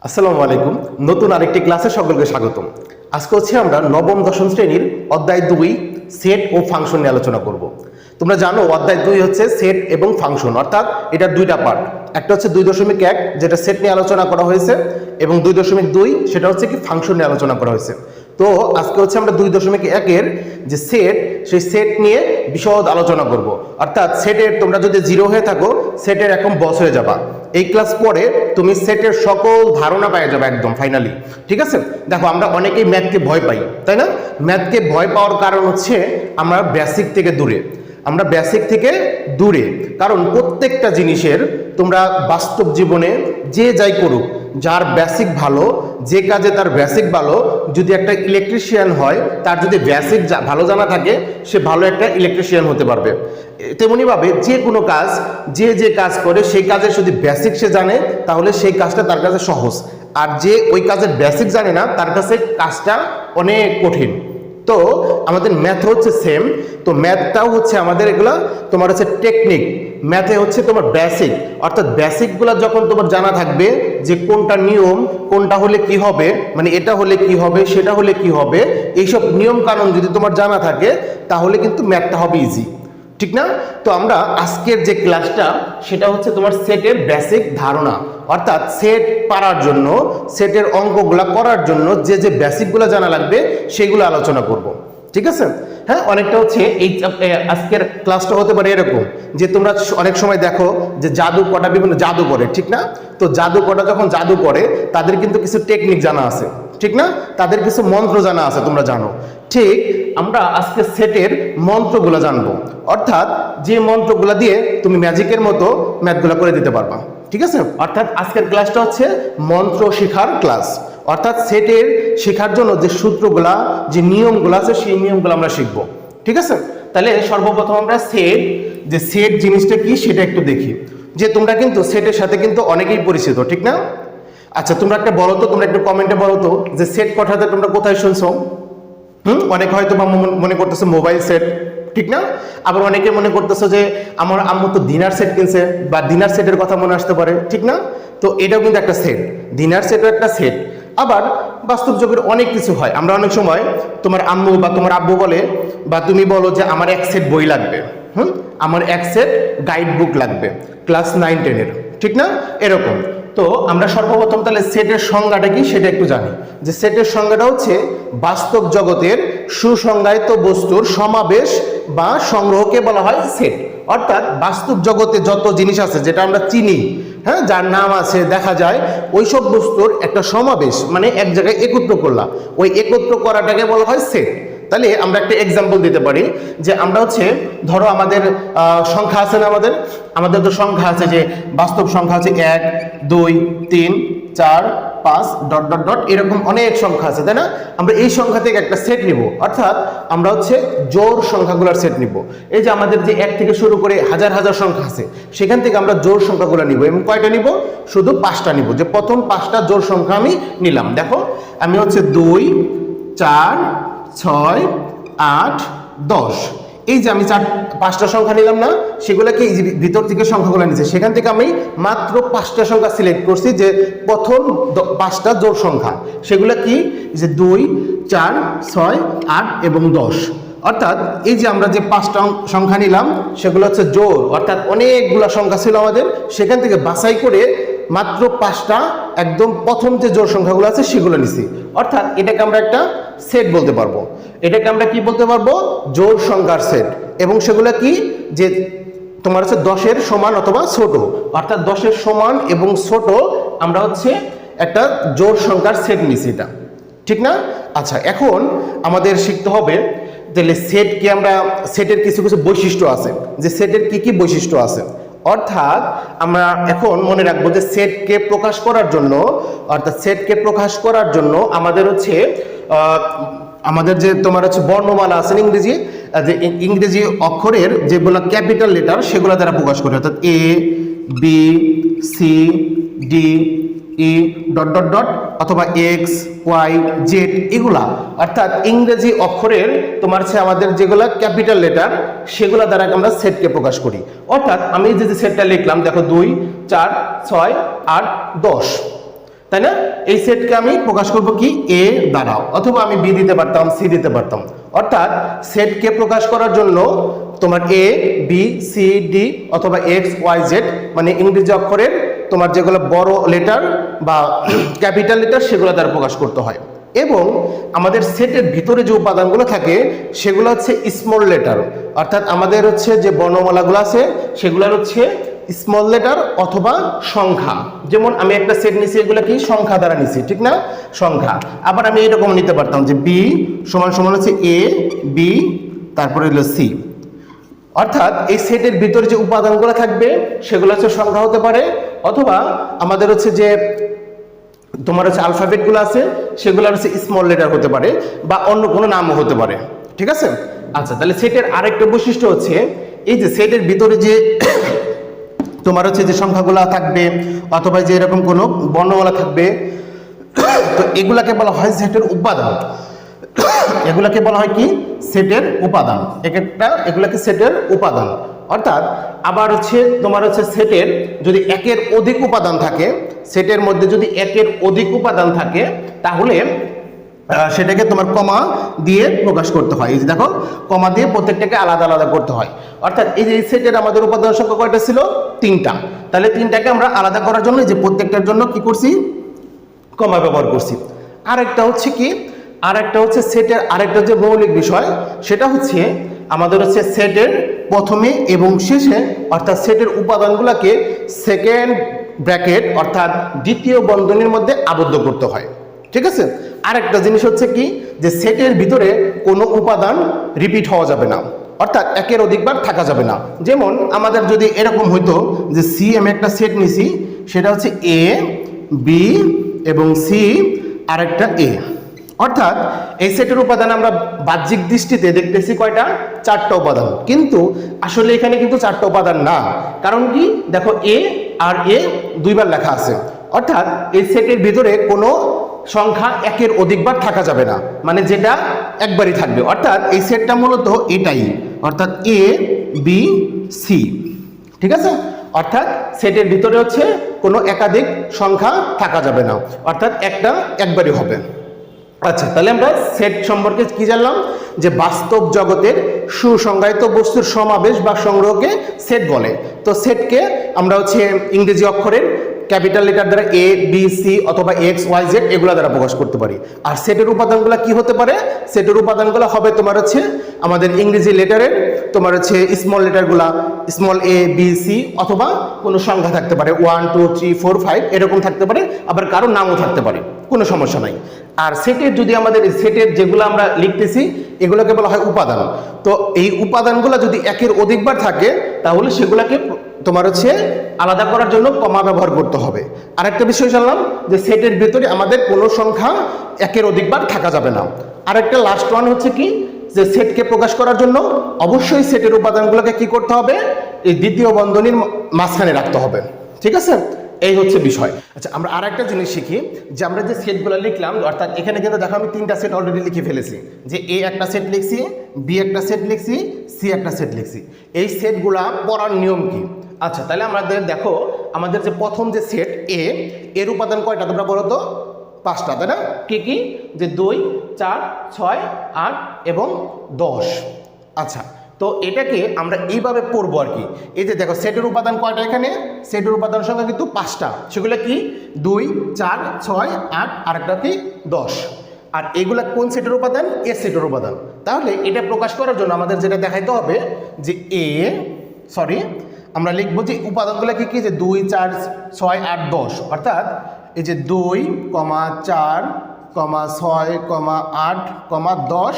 আসসালামু আলাইকুম। নতুন আরেকটি ক্লাসে সকলকে স্বাগতম। আজকে হচ্ছে আমরা নবম দশম শ্রেণীর অধ্যায় 2 সেট ও ফাংশন নিয়ে আলোচনা করব। তোমরা জানো অধ্যায় 2 হচ্ছে সেট এবং ফাংশন, অর্থাৎ এটা দুইটা পার্ট। একটা হচ্ছে 2.1 যেটা সেট নিয়ে আলোচনা করা হয়েছে, এবং 2.2 সেটা হচ্ছে কি ফাংশন নিয়ে আলোচনা করা হয়েছে। তো আজকে হচ্ছে আমরা 2.1 এর যে সেট, সেই সেট নিয়ে বিশদ আলোচনা করব। অর্থাৎ সেটের তোমরা যদি 0 হয়ে থাকো, সেটের এখন বস হয়ে যাবা। এই ক্লাস পরে তুমি সেটের সকল ধারণা পেয়ে যাবে একদম ফাইনালি। ঠিক আছে, দেখো আমরা অনেকেই ম্যাথকে ভয় পাই, তাই না? ম্যাথকে ভয় পাওয়ার কারণ হচ্ছে আমরা বেসিক থেকে দূরে। কারণ প্রত্যেকটা জিনিসের তোমরা বাস্তব জীবনে যে যাই করুক, যার বেসিক ভালো, যে কাজে তার বেসিক ভালো, যদি একটা ইলেকট্রিশিয়ান হয়, তার যদি বেসিক ভালো জানা থাকে, সে ভালো একটা ইলেকট্রিশিয়ান হতে পারবে। তেমনিভাবে যে কোনো কাজ, যে কাজ করে সেই কাজের যদি বেসিক সে জানে, তাহলে সেই কাজটা তার কাছে সহজ। আর যে ওই কাজের বেসিক জানে না, তার কাছে কাজটা অনেক কঠিন। তো আমাদের ম্যাথ হচ্ছে সেম। তো ম্যাথটাও হচ্ছে আমাদের এগুলা তোমার হচ্ছে টেকনিক। ম্যাথে হচ্ছে তোমার বেসিক, অর্থাৎ বেসিকগুলো যখন তোমার জানা থাকবে যে কোনটা নিয়ম, কোনটা হলে কি হবে, মানে এটা হলে কি হবে, সেটা হলে কি হবে, এইসব নিয়ম কানুন যদি তোমার জানা থাকে, তাহলে কিন্তু ম্যাথটা হবে ইজি, ঠিক না? তো আমরা আজকের যে ক্লাসটা, সেটা হচ্ছে তোমার সেটের বেসিক ধারণা। অর্থাৎ সেট পারার জন্য, সেটের অঙ্কগুলা করার জন্য যে বেসিকগুলো জানা লাগবে, সেগুলো আলোচনা করব। ঠিক আছে? হ্যাঁ, অনেকটা হচ্ছে এই আজকের ক্লাসটা হতে পারে এরকম যে তোমরা অনেক সময় দেখো যে জাদু কটা বিভিন্ন জাদু করে, ঠিক না? তো জাদু কটা যখন জাদু করে, তাদের কিন্তু কিছু টেকনিক জানা আছে, ঠিক না? তাদের কিছু মন্ত্র জানা আছে, তোমরা জানো। ঠিক আমরা আজকে সেটের মন্ত্রগুলো জানবো, অর্থাৎ যে মন্ত্রগুলো দিয়ে তুমি ম্যাজিকের মতো ম্যাথগুলো করে দিতে পারবা। ঠিক আছে? অর্থাৎ আজকের ক্লাসটা হচ্ছে মন্ত্র শেখার ক্লাস। অর্থাৎ সেটের শেখার জন্য যে সূত্রগুলা, যে নিয়মগুলো আছে, সেই নিয়মগুলো আমরা শিখবো। ঠিক আছে? তাহলে সর্বপ্রথম আমরা সেট জিনিসটা কি সেটা একটু দেখি। যে তোমরা কিন্তু সেটের সাথে কিন্তু অনেকেই পরিচিত, ঠিক না? আচ্ছা, তোমরা একটা বলো তো, তোমরা একটু কমেন্টে বলো তো যে সেট কথাটা তোমরা কোথায় শুনছো? অনেকে হয়তো মনে করতেছে মোবাইল সেট, ঠিক না? আবার অনেকে মনে করতেছে যে আমার আম্মু তো ডিনার সেট কিনছে, বা ডিনার সেটের কথা মনে আসতে পারে, ঠিক না? তো এটাও কিন্তু একটা সেট, ডিনার সেটও একটা সেট। আবার বাস্তব জগতের অনেক কিছু হয়। আমরা অনেক সময় তোমার আম্মু বা তোমার আব্বু বলে, বা তুমি বলো যে আমার এক সেট বই লাগবে, আমার এক সেট গাইড বুক লাগবে ক্লাস 9-10-এর, ঠিক না? এরকম। তো আমরা সর্বপ্রথম তাহলে সেটের সংজ্ঞাটা কি সেটা একটু জানি। যে সেটের সংজ্ঞাটা হচ্ছে বাস্তব জগতের সুসংজ্ঞায়িত বস্তুর সমাবেশ বা সংগ্রহকে বলা হয় সেট। অর্থাৎ বাস্তব জগতে যত জিনিস আছে, যেটা আমরা চিনি, হ্যাঁ, যার নাম আছে, দেখা যায়, ওইসব বস্তুর একটা সমাবেশ, মানে এক জায়গায় একত্র করলাম, ওই একত্র করাটাকে বলা হয় সেট। তাহলে আমরা একটা এক্সাম্পল দিতে পারি যে আমরা হচ্ছে ধরো আমাদের সংখ্যা আছে না, আমাদের তো সংখ্যা আছে, যে বাস্তব সংখ্যা আছে 1, 2, 3, 4, 5 ... এরকম অনেক সংখ্যা আছে, তাই না? আমরা এই সংখ্যা থেকে একটা সেট নিব, অর্থাৎ আমরা হচ্ছে জোড় সংখ্যাগুলোর সেট নিব। এই যে আমাদের যে 1 থেকে শুরু করে হাজার হাজার সংখ্যা আছে, সেখান থেকে আমরা জোড় সংখ্যাগুলো নিব। এবং কয়টা নিব? শুধু 5টা নিব। যে প্রথম 5টা জোড় সংখ্যা আমি নিলাম। দেখো, আমি হচ্ছে 2, 4, 6, 8, 10। এই যে আমি 5টা সংখ্যা নিলাম না, সেগুলোকে এই যে ভিতর থেকে সংখ্যাগুলো নিচ্ছে, সেখান থেকে আমি মাত্র 5টা সংখ্যা সিলেক্ট করছি, যে প্রথম 5টা জোড় সংখ্যা। সেগুলো কি? যে 2, 4, 6, 8 এবং 10। অর্থাৎ এই যে আমরা যে 5টা সংখ্যা নিলাম, সেগুলো হচ্ছে জোড়। অর্থাৎ অনেকগুলো সংখ্যা ছিল আমাদের, সেখান থেকে বাছাই করে মাত্র 5টা একদম প্রথম যে জোড় সংখ্যাগুলো আছে সেগুলো নিছি। অর্থাৎ এটাকে আমরা একটা সেট বলতে পারবো। এটাকে আমরা কি বলতে পারবো? জোড় সংখ্যার সেট। এবং সেগুলো কি? যে তোমার হচ্ছে 10-এর সমান অথবা ছোট। অর্থাৎ 10-এর সমান এবং ছোট আমরা হচ্ছে একটা জোড় সংখ্যার সেট নিছি, এটা ঠিক না? আচ্ছা, এখন আমাদের শিখতে হবে তাহলে সেট কি, আমরা সেটের কিছু কিছু বৈশিষ্ট্য আছে, যে সেটের কি কি বৈশিষ্ট্য আছে। অর্থাৎ আমরা এখন মনে রাখবো যে সেটকে প্রকাশ করার জন্য আমাদের হচ্ছে আমাদের যে তোমার হচ্ছে বর্ণমালা আছে ইংরেজি অক্ষরের যেগুলো ক্যাপিটাল লেটার, সেগুলো দ্বারা প্রকাশ করে। অর্থাৎ ABCDE ... অথবা XYZ এগুলা, অর্থাৎ ইংরেজি অক্ষরের তোমার হচ্ছে আমাদের যেগুলা ক্যাপিটাল লেটার, সেগুলা দ্বারা আমরা সেটকে প্রকাশ করি। অর্থাৎ আমি যে সেটটা লিখলাম, দেখো 2, 4, 6, 8, 10। তাই না? এই সেটকে আমি প্রকাশ করব কি এ দ্বারা, অথবা আমি বি দিতে পারতাম, সি দিতে পারতাম। অর্থাৎ সেটকে প্রকাশ করার জন্য তোমার এ বি সি ডি অথবা এক্স ওয়াই জেড মানে ইংরেজি অক্ষরের তোমার যেগুলো বড় লেটার বা ক্যাপিটাল লেটার সেগুলো দ্বারা প্রকাশ করতে হয়। এবং আমাদের সেটের ভিতরে যে উপাদানগুলো থাকে সেগুলো হচ্ছে স্মল লেটার, অর্থাৎ আমাদের হচ্ছে যে বর্ণমালাগুলো আছে সেগুলো হচ্ছে স্মল লেটার অথবা সংখ্যা। যেমন আমি একটা সেট নিছি, এগুলো কি সংখ্যা দ্বারা নিছি, ঠিক না? সংখ্যা। আবার আমি এরকম নিতে পারতাম যে বি সমান সমান হচ্ছে এ বি তারপরে হলো সি। অর্থাৎ এই সেটের ভিতরে যে উপাদানগুলো থাকবে সেগুলো হচ্ছে সংখ্যা হতে পারে, অথবা আমাদের হচ্ছে যে তোমার হচ্ছে আলফাবেটগুলো আছে সেগুলো হচ্ছে স্মল লেটার হতে পারে বা অন্য কোনো নামও হতে পারে, ঠিক আছে? আচ্ছা, তাহলে সেটের আরেকটা বৈশিষ্ট্য হচ্ছে এই যে সেটের ভিতরে যে তোমার হচ্ছে যে সংখ্যাগুলো থাকবে অথবা যে এরকম কোনো বর্ণমালা থাকবে, তো এগুলাকে বলা হয় সেটের উপাদান। এগুলাকে বলা হয় কি? সেটের উপাদান। এগুলাকে সেটের উপাদান। অর্থাৎ আবার হচ্ছে তোমার হচ্ছে সেটের যদি একের অধিক উপাদান থাকে, সেটের মধ্যে যদি একের অধিক উপাদান থাকে তাহলে সেটাকে তোমার কমা দিয়ে প্রকাশ করতে হয়। এই যে দেখো, কমা দিয়ে প্রত্যেকটাকে আলাদা আলাদা করতে হয়। অর্থাৎ এই যে সেটের আমাদের উপাদান সংখ্যা কয়টা ছিল? 3টা। তাহলে 3টাকে আমরা আলাদা করার জন্য যে প্রত্যেকটার জন্য কি করছি? কমা ব্যবহার করছি। আরেকটা হচ্ছে কি? আরেকটা হচ্ছে সেটের আরেকটা যে মৌলিক বিষয় সেটা হচ্ছে আমাদের হচ্ছে সেটের প্রথমে এবং শেষে অর্থাৎ সেটের উপাদানগুলোকে সেকেন্ড ব্র্যাকেট অর্থাৎ দ্বিতীয় বন্ধনীর মধ্যে আবদ্ধ করতে হয়, ঠিক আছে? আরেকটা জিনিস হচ্ছে কি? যে সেটের ভিতরে কোনো উপাদান রিপিট হওয়া যাবে না, অর্থাৎ একের অধিকবার থাকা যাবে না। যেমন আমাদের যদি এরকম হইতো যে সি আমি একটা সেট নিছি, সেটা হচ্ছে এ বি এবং সি আরেকটা এ, অর্থাৎ এই সেটের উপাদান আমরা বাহ্যিক দৃষ্টিতে দেখতেছি কয়টা? 4টা উপাদান, কিন্তু আসলে এখানে কিন্তু 4টা উপাদান না। কারণ কি? দেখো এ আর এ দুইবার লেখা আছে, অর্থাৎ এই সেটের ভিতরে কোনো সংখ্যা একের অধিকবার থাকা যাবে না, মানে যেটা একবারই থাকবে। অর্থাৎ এই সেটটা মূলত এটাই, অর্থাৎ এ বি সি, ঠিক আছে? অর্থাৎ সেটের ভিতরে হচ্ছে কোনো একাধিক সংখ্যা থাকা যাবে না, অর্থাৎ একটা একবারই হবে। আচ্ছা, তাহলে আমরা সেট সম্পর্কে কি জানলাম? যে বাস্তব জগতের সুসংজ্ঞায়িত বস্তুর সমাবেশ বা সংগ্রহকে সেট বলে। তো সেটকে আমরা হচ্ছে ইংরেজি অক্ষরের ক্যাপিটাল লেটার দ্বারা এ বি সি অথবা এক্স ওয়াই জেড এগুলো দ্বারা প্রকাশ করতে পারি। আর সেটের উপাদানগুলো কি হতে পারে? সেটের উপাদানগুলো হবে তোমার হচ্ছে আমাদের ইংরেজি লেটারের তোমার হচ্ছে small লেটারগুলা small A B C, অথবা কোনো সংখ্যা থাকতে পারে 1 2 3 4 5 এরকম থাকতে পারে, আবার কারো নামও থাকতে পারে, কোনো সমস্যা নাই। আর সেটের যদি আমাদের সেটের যেগুলো আমরা লিখতেছি এগুলোকে বলা হয় উপাদান। তো এই উপাদানগুলো যদি একের অধিকবার থাকে তাহলে সেগুলোকে তোমার হচ্ছে আলাদা করার জন্য কমা ব্যবহার করতে হবে। আরেকটা বিষয় জানলাম যে সেটের ভিতরে আমাদের কোনো সংখ্যা একের অধিকবার থাকা যাবে না। আরেকটা লাস্ট ওয়ান হচ্ছে কি? যে সেটকে প্রকাশ করার জন্য অবশ্যই সেটের উপাদানগুলোকে কি করতে হবে? এই দ্বিতীয় বন্ধনীর মাঝখানে রাখতে হবে, ঠিক আছে? এই হচ্ছে বিষয়। আচ্ছা, আমরা আর একটা জিনিস শিখি যে আমরা যে সেটগুলো লিখলাম, অর্থাৎ এখানে কিন্তু দেখো আমি 3টা সেট অলরেডি লিখে ফেলেছি, যে এ একটা সেট লিখছি, বি একটা সেট লিখছি, সি একটা সেট লিখছি। এই সেটগুলা পড়ার নিয়ম কি? আচ্ছা, তাহলে আমাদের দেখো আমাদের যে প্রথম যে সেট এ, এর উপাদান কয়টা তোমরা বলো তো? 5টা, তাই না? কি কি? যে 2 4 6 8 এবং 10। আচ্ছা, তো এটাকে আমরা এইভাবে পড়বো আর কি। এই যে দেখো সেটের উপাদান কয়টা? এখানে সেটের উপাদান সংখ্যা কিন্তু 5টা। সেগুলো কি? 2 4 6 8 আর একটা কি 10। আর এগুলা কোন সেটের উপাদান? এ সেটের উপাদান। তাহলে এটা প্রকাশ করার জন্য আমাদের যেটা দেখাইতে হবে যে আমরা লিখবো যে উপাদানগুলো কি কি? যে 2 4 6 8 10, অর্থাৎ এই যে 2 4 6 8 10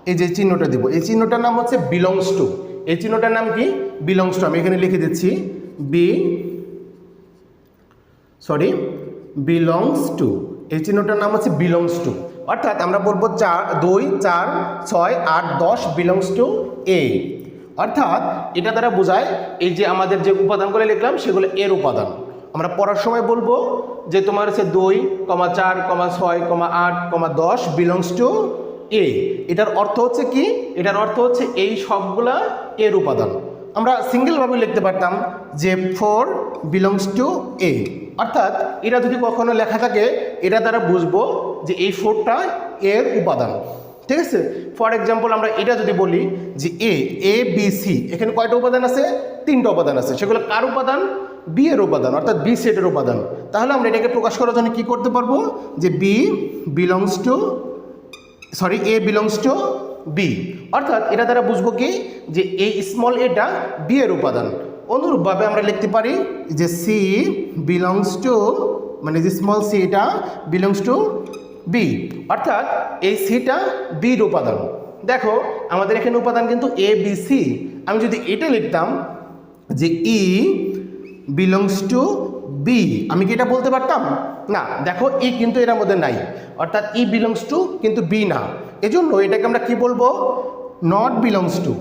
এই যে চিহ্নটা দিব, এই চিহ্নটার নাম হচ্ছে বিলংস টু। এই চিহ্নটার নাম কি? Belongs to. আমি এখানে লিখে দিচ্ছি বিলংস টু। এই চিহ্নটার নাম হচ্ছে বিলংস টু। অর্থাৎ আমরা বলবো 2 4 6 8 10 বিলংস টু এ। অর্থাৎ এটা দ্বারা বোঝায় এই যে আমাদের যে উপাদানগুলো লিখলাম সেগুলো এর উপাদান। আমরা পড়ার সময় বলবো যে তোমার হচ্ছে 2 4 6 8 10 বিলংস টু এ। এটার অর্থ হচ্ছে কি? এটার অর্থ হচ্ছে এই সবগুলা এর উপাদান। আমরা সিঙ্গেলভাবে লিখতে পারতাম যে 4 বিলংস টু এ। অর্থাৎ এটা যদি কখনো লেখা থাকে এটা দ্বারা বুঝবো যে এই 4টা এর উপাদান। ঠিক আছে, ফর এক্সাম্পল আমরা এটা যদি বলি যে এ বি সি, এখানে কয়টা উপাদান আছে? 3টা উপাদান আছে। সেগুলো কার উপাদান? বি এর উপাদান, অর্থাৎ বি সেটের উপাদান। তাহলে আমরা এটাকে প্রকাশ করার জন্য কি করতে পারবো যে এ বিলংস টু বি। অর্থাৎ এটা দ্বারা বুঝবো কি যে এই স্মল এটা বি এর উপাদান। অনুরূপভাবে আমরা লিখতে পারি যে সি বিলংস টু, মানে যে স্মল সি এটা বিলংস টু বি, অর্থাৎ এই সিটা বির উপাদান। দেখো আমাদের এখানে উপাদান কিন্তু এ বি সি। আমি যদি এটা লিখতাম যে ই বিলংস টু বি, আমি কি এটা বলতে পারতাম? না, দেখো ই কিন্তু এর মধ্যে নাই, অর্থাৎ ই বিলংস টু কিন্তু বি না। এজন্য এটাকে আমরা কি বলবো? Not belongs to.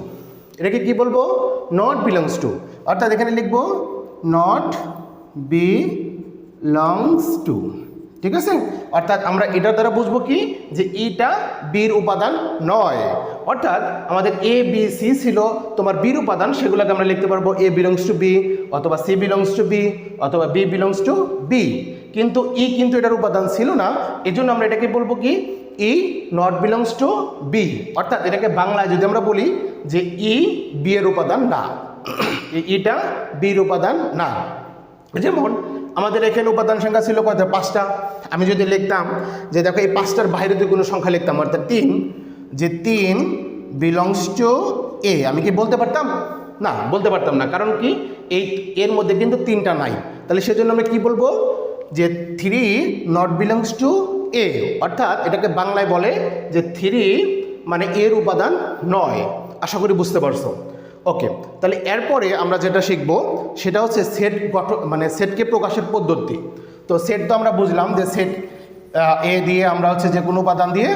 এটাকে কি বলবো? Not belongs to. অর্থাৎ এখানে লিখবো নট বিলংস টু। ঠিক আছে, অর্থাৎ আমরা এটার দ্বারা বুঝবো কি যে ইটা বির উপাদান নয়। অর্থাৎ আমাদের এ বি সি ছিল তোমার বির উপাদান, সেগুলোকে আমরা লিখতে পারবো এ বিলংস টু বি, অথবা সি বিলংস টু বি, অথবা বি বিলংস টু বি। কিন্তু ই কিন্তু এটার উপাদান ছিল না, এজন্য আমরা এটাকে বলবো কি ই নট বিলংস টু বি। অর্থাৎ এটাকে বাংলায় যদি আমরা বলি যে ই বি এর উপাদান না, ইটা বির উপাদান না। যেমন আমাদের এখানে উপাদান সংখ্যা ছিল কত? 5টা। আমি যদি লিখতাম যে দেখো এই 5টার বাইরে যদি কোনো সংখ্যা লিখতাম, অর্থাৎ 3, যে 3 বিলংস টু এ, আমি কি বলতে পারতাম? না, বলতে পারতাম না। কারণ কি এই এর মধ্যে কিন্তু 3টা নাই। তাহলে সেজন্য আমরা কি বলবো যে 3 নট বিলংস টু এ। অর্থাৎ এটাকে বাংলায় বলে যে 3 মানে এর উপাদান নয়। আশা করি বুঝতে পারছো। ওকে, তাহলে এরপরে আমরা যেটা শিখবো সেটা হচ্ছে সেট গঠন, মানে সেটকে প্রকাশের পদ্ধতি। তো সেট তো আমরা বুঝলাম যে সেট এ দিয়ে আমরা হচ্ছে যে কোনো উপাদান দিয়ে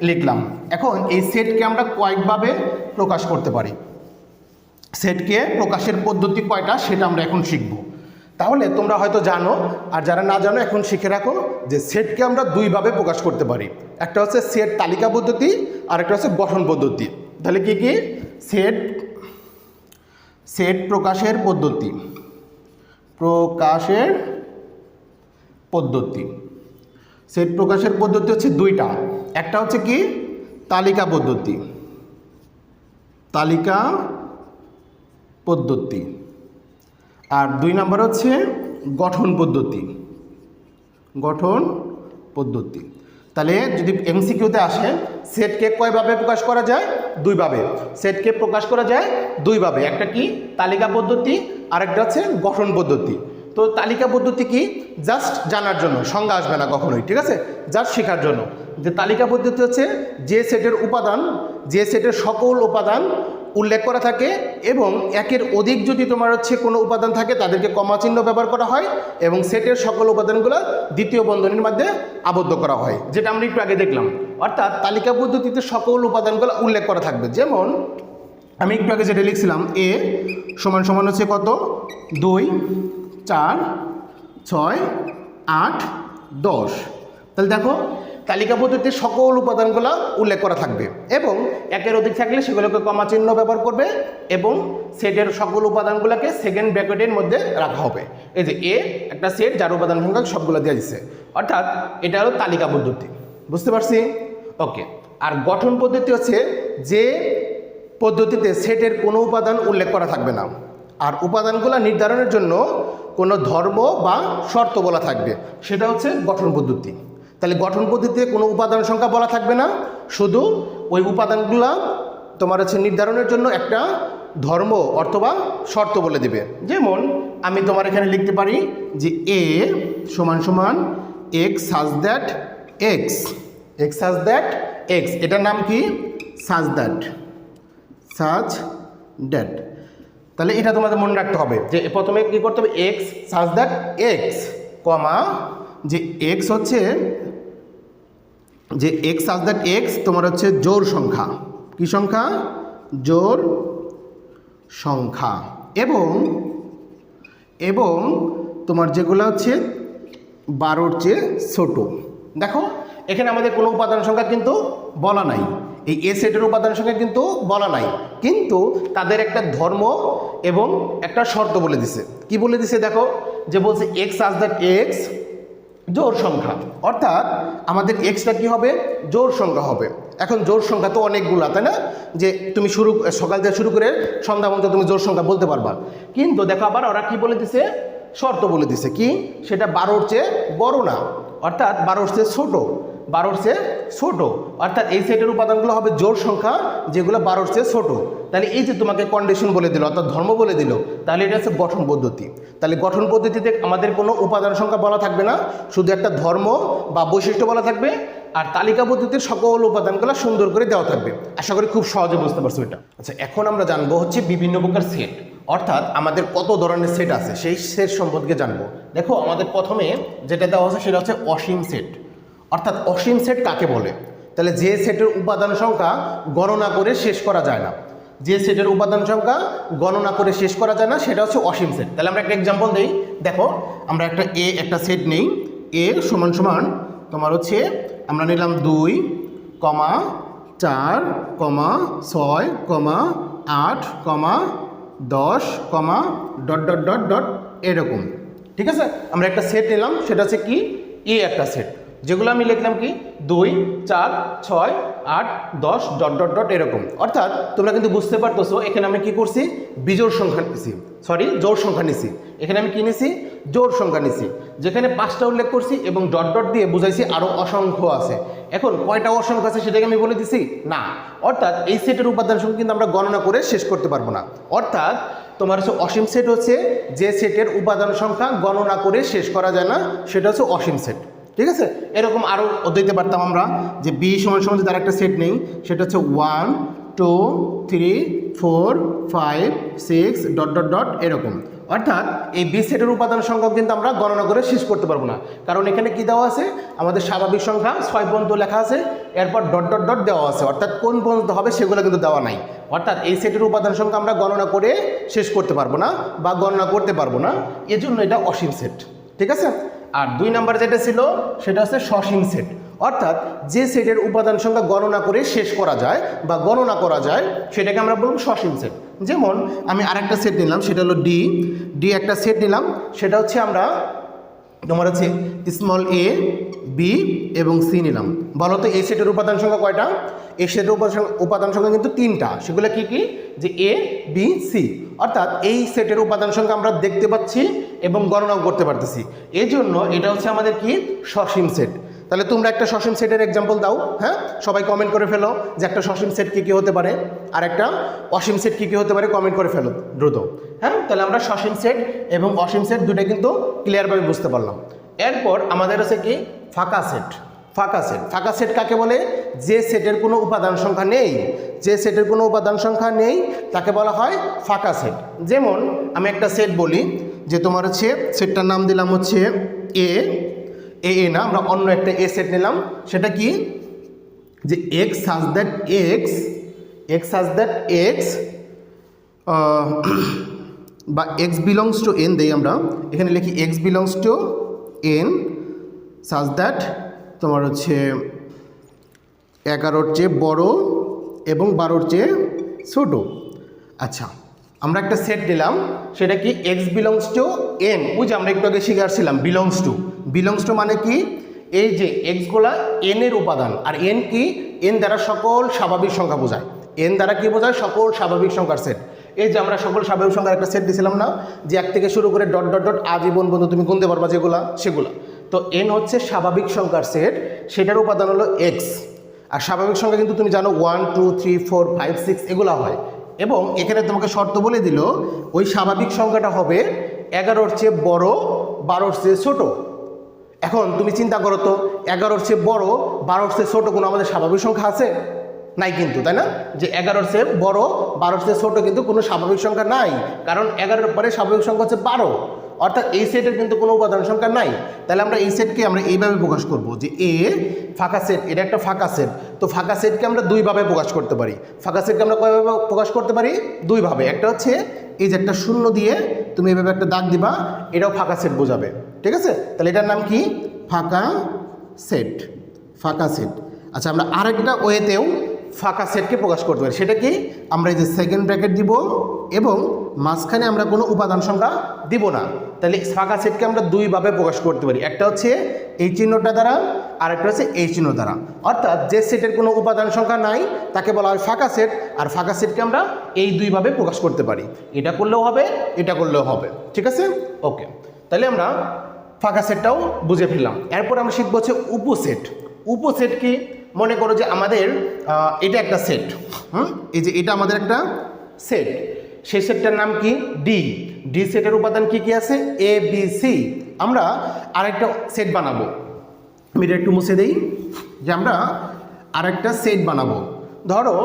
লিখলাম। এখন এই সেটকে আমরা কয়েকভাবে প্রকাশ করতে পারি। সেটকে প্রকাশের পদ্ধতি কয়টা সেটা আমরা এখন শিখব। তাহলে তোমরা হয়তো জানো, আর যারা না জানো এখন শিখে রাখো যে সেটকে আমরা 2ভাবে প্রকাশ করতে পারি। একটা হচ্ছে সেট তালিকা পদ্ধতি, আর একটা হচ্ছে গঠন পদ্ধতি। তাহলে কি কি? সেট প্রকাশের পদ্ধতি। সেট প্রকাশের পদ্ধতি হচ্ছে 2টা। একটা হচ্ছে কি তালিকা পদ্ধতি, আর 2 নাম্বার হচ্ছে গঠন পদ্ধতি। তাহলে যদি এমসিকিউতে আসে সেটকে কয়ভাবে প্রকাশ করা যায়? 2ভাবে। সেটকে প্রকাশ করা যায় 2ভাবে। একটা কি তালিকা পদ্ধতি, আর একটা হচ্ছে গঠন পদ্ধতি। তো তালিকা পদ্ধতি কি জাস্ট জানার জন্য, সংজ্ঞা আসবে না কখনোই, ঠিক আছে, জাস্ট শেখার জন্য। যে তালিকা পদ্ধতি হচ্ছে যে সেটের উপাদান, যে সেটের সকল উপাদান উল্লেখ করা থাকে এবং একের অধিক যদি তোমার হচ্ছে কোনো উপাদান থাকে তাদেরকে কমা চিহ্ন ব্যবহার করা হয় এবং সেটের সকল উপাদানগুলো দ্বিতীয় বন্ধনীর মধ্যে আবদ্ধ করা হয়, যেটা আমরা একটু আগে দেখলাম। অর্থাৎ তালিকা পদ্ধতিতে সকল উপাদানগুলো উল্লেখ করা থাকবে। যেমন আমি একটু আগে যেটা লিখছিলাম এ সমান সমান হচ্ছে কত 2 4 6 8 10। তাহলে দেখো তালিকা পদ্ধতির সকল উপাদানগুলো উল্লেখ করা থাকবে এবং একের অধিক থাকলে সেগুলোকে কমা চিহ্ন ব্যবহার করবে এবং সেটের সকল উপাদানগুলোকে সেকেন্ড ব্র্যাকেটের মধ্যে রাখা হবে। এই যে এ একটা সেট যার উপাদান সংখ্যা সবগুলো দেওয়া দিচ্ছে, অর্থাৎ এটা হলো তালিকা পদ্ধতি। বুঝতে পারছি? ওকে। আর গঠন পদ্ধতি হচ্ছে যে পদ্ধতিতে সেটের কোনো উপাদান উল্লেখ করা থাকবে না আর উপাদানগুলো নির্ধারণের জন্য কোনো ধর্ম বা শর্ত বলা থাকবে, সেটা হচ্ছে গঠন পদ্ধতি। তাহলে গঠন পদ্ধতিতে কোনো উপাদান সংখ্যা বলা থাকবে না, শুধু ওই উপাদানগুলো তোমার হচ্ছে নির্ধারণের জন্য একটা ধর্ম অথবা শর্ত বলে দেবে। যেমন আমি তোমার এখানে লিখতে পারি যে এ সমান সমান x such that x, x such that x, এটার নাম কি সাজ দ্যাট, সাজ দ্যাট। তাহলে এটা তোমাদের মনে রাখতে হবে যে প্রথমে কী করতে হবে, এক্স সাজ দ্যাট এক্স কমা যে এক্স হচ্ছে যে এক্স সাজ দ্যাট এক্স তোমার হচ্ছে জোড় সংখ্যা, কি সংখ্যা, জোড় সংখ্যা, এবং এবং তোমার যেগুলো হচ্ছে 12-র চেয়ে ছোট। দেখো এখানে আমাদের কোনো উপাদান সংখ্যা কিন্তু বলা নাই, এই এ সেটের উপাদান সংখ্যা কিন্তু বলা নাই, কিন্তু তাদের একটা ধর্ম এবং একটা শর্ত বলে দিছে। কি বলে দিছে দেখো, যে বলছে এক্স সাজ দ্যাট এক্স জোড় সংখ্যা, অর্থাৎ আমাদের এক্সটা কি হবে, জোড় সংখ্যা হবে। এখন জোড় সংখ্যা তো অনেকগুলো, তাই না, যে তুমি সকাল থেকে শুরু করে সন্ধ্যা পর্যন্ত তুমি জোড় সংখ্যা বলতে পারবা। কিন্তু দেখো আবার ওরা কি বলে দিছে, শর্ত বলে দিছে কি, সেটা 12-র চেয়ে বড় না, অর্থাৎ 12-র চেয়ে ছোট, 12-র চেয়ে ছোট, অর্থাৎ এই সেটের উপাদানগুলো হবে জোড় সংখ্যা যেগুলো 12-র চেয়ে ছোট। তাহলে এই যে তোমাকে কন্ডিশন বলে দিল, অর্থাৎ ধর্ম বলে দিল, তাহলে এটা হচ্ছে গঠন পদ্ধতি। তাহলে গঠন পদ্ধতিতে আমাদের কোনো উপাদান সংখ্যা বলা থাকবে না, শুধু একটা ধর্ম বা বৈশিষ্ট্য বলা থাকবে, আর তালিকা পদ্ধতির সকল উপাদানগুলো সুন্দর করে দেওয়া থাকবে। আশা করি খুব সহজে বুঝতে পারছো এটা। আচ্ছা, এখন আমরা জানবো হচ্ছে বিভিন্ন প্রকার সেট, অর্থাৎ আমাদের কত ধরনের সেট আছে সেই সেট সম্পর্কে জানবো। দেখো আমাদের প্রথমে যেটা দেওয়া আছে সেটা হচ্ছে অসীম সেট। অর্থাৎ অসীম সেট কাকে বলে? তাহলে যে সেটের উপাদান সংখ্যা গণনা করে শেষ করা যায় না, যে সেটের উপাদান সংখ্যা গণনা করে শেষ করা যায় না সেটা হচ্ছে অসীম সেট। তাহলে আমরা একটা এক্সাম্পল দিই। দেখো আমরা একটা সেট নেই, এ সমান সমান তোমার হচ্ছে আমরা নিলাম 2, 4, 6, 8, 10, ডট ডট ডট ডট এরকম। ঠিক আছে, আমরা একটা সেট নিলাম, সেটা হচ্ছে কি, এ একটা সেট, যেগুলো আমি লিখলাম কি 2, 4, 6, 8, 10 ডট ডট ডট এরকম। অর্থাৎ তোমরা কিন্তু বুঝতে পারতেছো এখানে আমি কি করছি, বিজোড় সংখ্যা নিছি, জোড় সংখ্যা নিছি। এখানে আমি কি নিছি, জোড় সংখ্যা নিছি, যেখানে 5টা উল্লেখ করছি এবং ডট ডট দিয়ে বুঝাইছি আরও অসংখ্য আছে। এখন কয়টা অসংখ্য আছে সেটাকে আমি বলে দিছি না, অর্থাৎ এই সেটের উপাদান সংখ্যা কিন্তু আমরা গণনা করে শেষ করতে পারবো না। অর্থাৎ তোমার হচ্ছে অসীম সেট হচ্ছে যে সেটের উপাদান সংখ্যা গণনা করে শেষ করা যায় না, সেটা হচ্ছে অসীম সেট। ঠিক আছে, এরকম আরও দিতে পারতাম আমরা, যে বি সমান সমান যদি আরেকটা সেট নেই, সেটা হচ্ছে 1, 2, 3, 4, 5, 6 ডট ডট ডট এরকম। অর্থাৎ এই বি সেটের উপাদান সংখ্যা কিন্তু আমরা গণনা করে শেষ করতে পারবো না, কারণ এখানে কি দেওয়া আছে, আমাদের স্বাভাবিক সংখ্যা 6 পর্যন্ত লেখা আছে, এরপর ডট ডট ডট দেওয়া আছে, অর্থাৎ কোন পর্যন্ত হবে সেগুলো কিন্তু দেওয়া নাই। অর্থাৎ এই সেটের উপাদান সংখ্যা আমরা গণনা করে শেষ করতে পারবো না বা গণনা করতে পারবো না, এজন্য এটা অসীম সেট। ঠিক আছে, আর 2 নাম্বার যেটা ছিল সেটা হচ্ছে সসীম সেট। অর্থাৎ যে সেটের উপাদান সংখ্যা গণনা করে শেষ করা যায় বা গণনা করা যায় সেটাকে আমরা বলবো সসীম সেট। যেমন আমি আরেকটা সেট নিলাম, সেটা হলো ডি একটা সেট নিলাম, সেটা হচ্ছে আমরা তোমার হচ্ছে স্মল এ, বি এবং সি নিলাম। বলো তো এই সেটের উপাদান সংখ্যা কয়টা? এই সেটের উপাদান সংখ্যা কিন্তু 3টা। সেগুলো কি কি? যে এ, বি, সি। অর্থাৎ এই সেটের উপাদান সংখ্যা আমরা দেখতে পাচ্ছি এবং গণনাও করতে পারতেছি, এই জন্য এটা হচ্ছে আমাদের কি, সসীম সেট। তাহলে তোমরা একটা সসীম সেটের এক্সাম্পল দাও। হ্যাঁ, সবাই কমেন্ট করে ফেলো যে একটা সসীম সেট কী কী হতে পারে, আর একটা অসীম সেট কী কী হতে পারে, কমেন্ট করে ফেলো দ্রুত। হ্যাঁ, তাহলে আমরা সসীম সেট এবং অসীম সেট দুটো কিন্তু ক্লিয়ারভাবে বুঝতে পারলাম। এরপর আমাদের আছে কি, ফাঁকা সেট। ফাঁকা সেট কাকে বলে? যে সেটের কোনো উপাদান সংখ্যা নেই, যে সেটের কোনো উপাদান সংখ্যা নেই তাকে বলা হয় ফাঁকা সেট। যেমন আমি একটা সেট বলি, যে তোমার হচ্ছে সেটটার নাম দিলাম হচ্ছে এ না, আমরা অন্য একটা এ সেট নিলাম, সেটা কি, যে এক্স সাজ দ্যাট এক্স বা এক্স বিলংস টু এন দেই, আমরা এখানে লিখি x belongs to N such that তোমার হচ্ছে 11-র চেয়ে বড় এবং 12-র চেয়ে ছোট। আচ্ছা, আমরা একটা সেট দিলাম, সেটা কি এক্স বিলংস টু এন। ওই যে আমরা একটু আগে শিখে আসছিলাম বিলংস টু মানে কি, এই যে এক্সগুলা এন এর উপাদান, আর এন কি, এন দ্বারা সকল স্বাভাবিক সংখ্যা বোঝায়। এন দ্বারা কি বোঝায়? সকল স্বাভাবিক সংখ্যার সেট। এই যে আমরা সকল স্বাভাবিক সংখ্যার একটা সেট দিয়েছিলাম না, যে 1 থেকে শুরু করে ডট ডট ডট আজীবন পর্যন্ত তুমি গুনতে পারবা সেগুলা। তো এন হচ্ছে স্বাভাবিক সংখ্যার সেট, সেটার উপাদান হলো এক্স। আর স্বাভাবিক সংখ্যা কিন্তু তুমি জানো 1, 2, 3, 4, 5, 6 এগুলো হয়। এবং এখানে তোমাকে শর্ত বলে দিল, ওই স্বাভাবিক সংখ্যাটা হবে 11-র চেয়ে বড়, 12-র চেয়ে ছোট। এখন তুমি চিন্তা করো তো, 11-র চেয়ে বড়, 12-র চেয়ে ছোট কোনো আমাদের স্বাভাবিক সংখ্যা আছে? নাই কিন্তু, তাই না? যে 11-র চেয়ে বড়, 12-র চেয়ে ছোট কিন্তু কোনো স্বাভাবিক সংখ্যা নাই, কারণ 11-এর পরে স্বাভাবিক সংখ্যা হচ্ছে 12। অর্থাৎ এই সেটের কিন্তু কোনো উপাদান সংখ্যা নাই। তাহলে আমরা এই সেটকে আমরা এইভাবে প্রকাশ করব, যে এ ফাঁকা সেট, এটা একটা ফাঁকা সেট। তো ফাঁকা সেটকে আমরা দুইভাবে প্রকাশ করতে পারি। ফাঁকা সেটকে আমরা কয়ভাবে প্রকাশ করতে পারি? দুইভাবে। একটা হচ্ছে এই যে একটা শূন্য দিয়ে তুমি এইভাবে একটা দাগ দিবা, এটাও ফাঁকা সেট বোঝাবে। ঠিক আছে, তাহলে এটার নাম কি, ফাঁকা সেট। আচ্ছা, আমরা আরেকটা ওয়েতেও ফাঁকা সেটকে প্রকাশ করতে পারি, সেটা কি, আমরা এই যে সেকেন্ড ব্র্যাকেট দিব এবং মাঝখানে আমরা কোনো উপাদান সংখ্যা দিব না। তাহলে ফাঁকা সেটকে আমরা দুইভাবে প্রকাশ করতে পারি, একটা হচ্ছে এই চিহ্নটা দ্বারা আর একটা হচ্ছে এই চিহ্ন দ্বারা। অর্থাৎ যে সেটের কোনো উপাদান সংখ্যা নাই তাকে বলা হয় ফাঁকা সেট, আর ফাঁকা সেটকে আমরা এই দুইভাবে প্রকাশ করতে পারি, এটা করলেও হবে এটা করলেও হবে। ঠিক আছে, ওকে। তাহলে আমরা ফাঁকা সেটটাও বুঝে ফেললাম। এরপর আমরা শিখবো হচ্ছে উপসেট। উপসেট কি? মনে করো যে আমাদের এটা একটা সেট, এই যে এটা আমাদের একটা সেট, সেই সেটটার নাম কি? ডি। ডি সেটের উপাদান কি কি আছে? A B C. আমরা আরেকটা সেট বানাবো, আমি এটা একটু মুছে দেই, যে আমরা আরেকটা সেট বানাবো। ধরো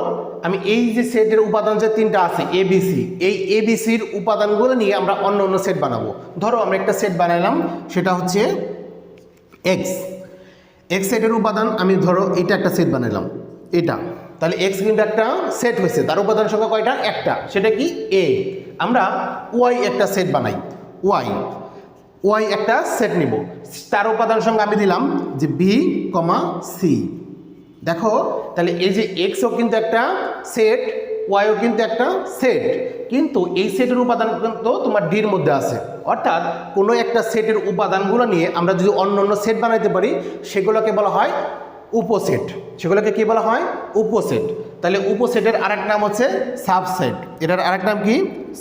আমি এই যে সেটের উপাদান যে তিনটা আছে এবিসি, এই এবিসির উপাদানগুলো নিয়ে আমরা অন্য অন্য সেট বানাবো। ধরো আমরা একটা সেট বানাইলাম, সেটা হচ্ছে এক্স। এক্স সেটের উপাদান আমি ধরো এটা একটা সেট বানাইলাম, এটা, তাহলে এক্স কিন্তু একটা সেট হয়েছে, তার উপাদান সংখ্যা কয়টা? একটা, সেটা কি? এ। আমরা ওয়াই একটা সেট বানাই, ওয়াই, ওয়াই একটা সেট নিব, তার উপাদান সংখ্যা আমি দিলাম যে বি কমা সি। দেখো তাহলে এই যে এক্সও কিন্তু একটা সেট, ওয়াইও কিন্তু একটা সেট, কিন্তু এই সেটের উপাদান কিন্তু তোমার ডির মধ্যে আছে। অর্থাৎ কোনো একটা সেটের উপাদানগুলো নিয়ে আমরা যদি অন্য অন্য সেট বানাইতে পারি সেগুলোকে বলা হয় উপসেট। সেগুলোকে কি বলা হয়? উপসেট। তাহলে উপসেটের আরেক নাম হচ্ছে সাবসেট। এটার আরেক নাম কি?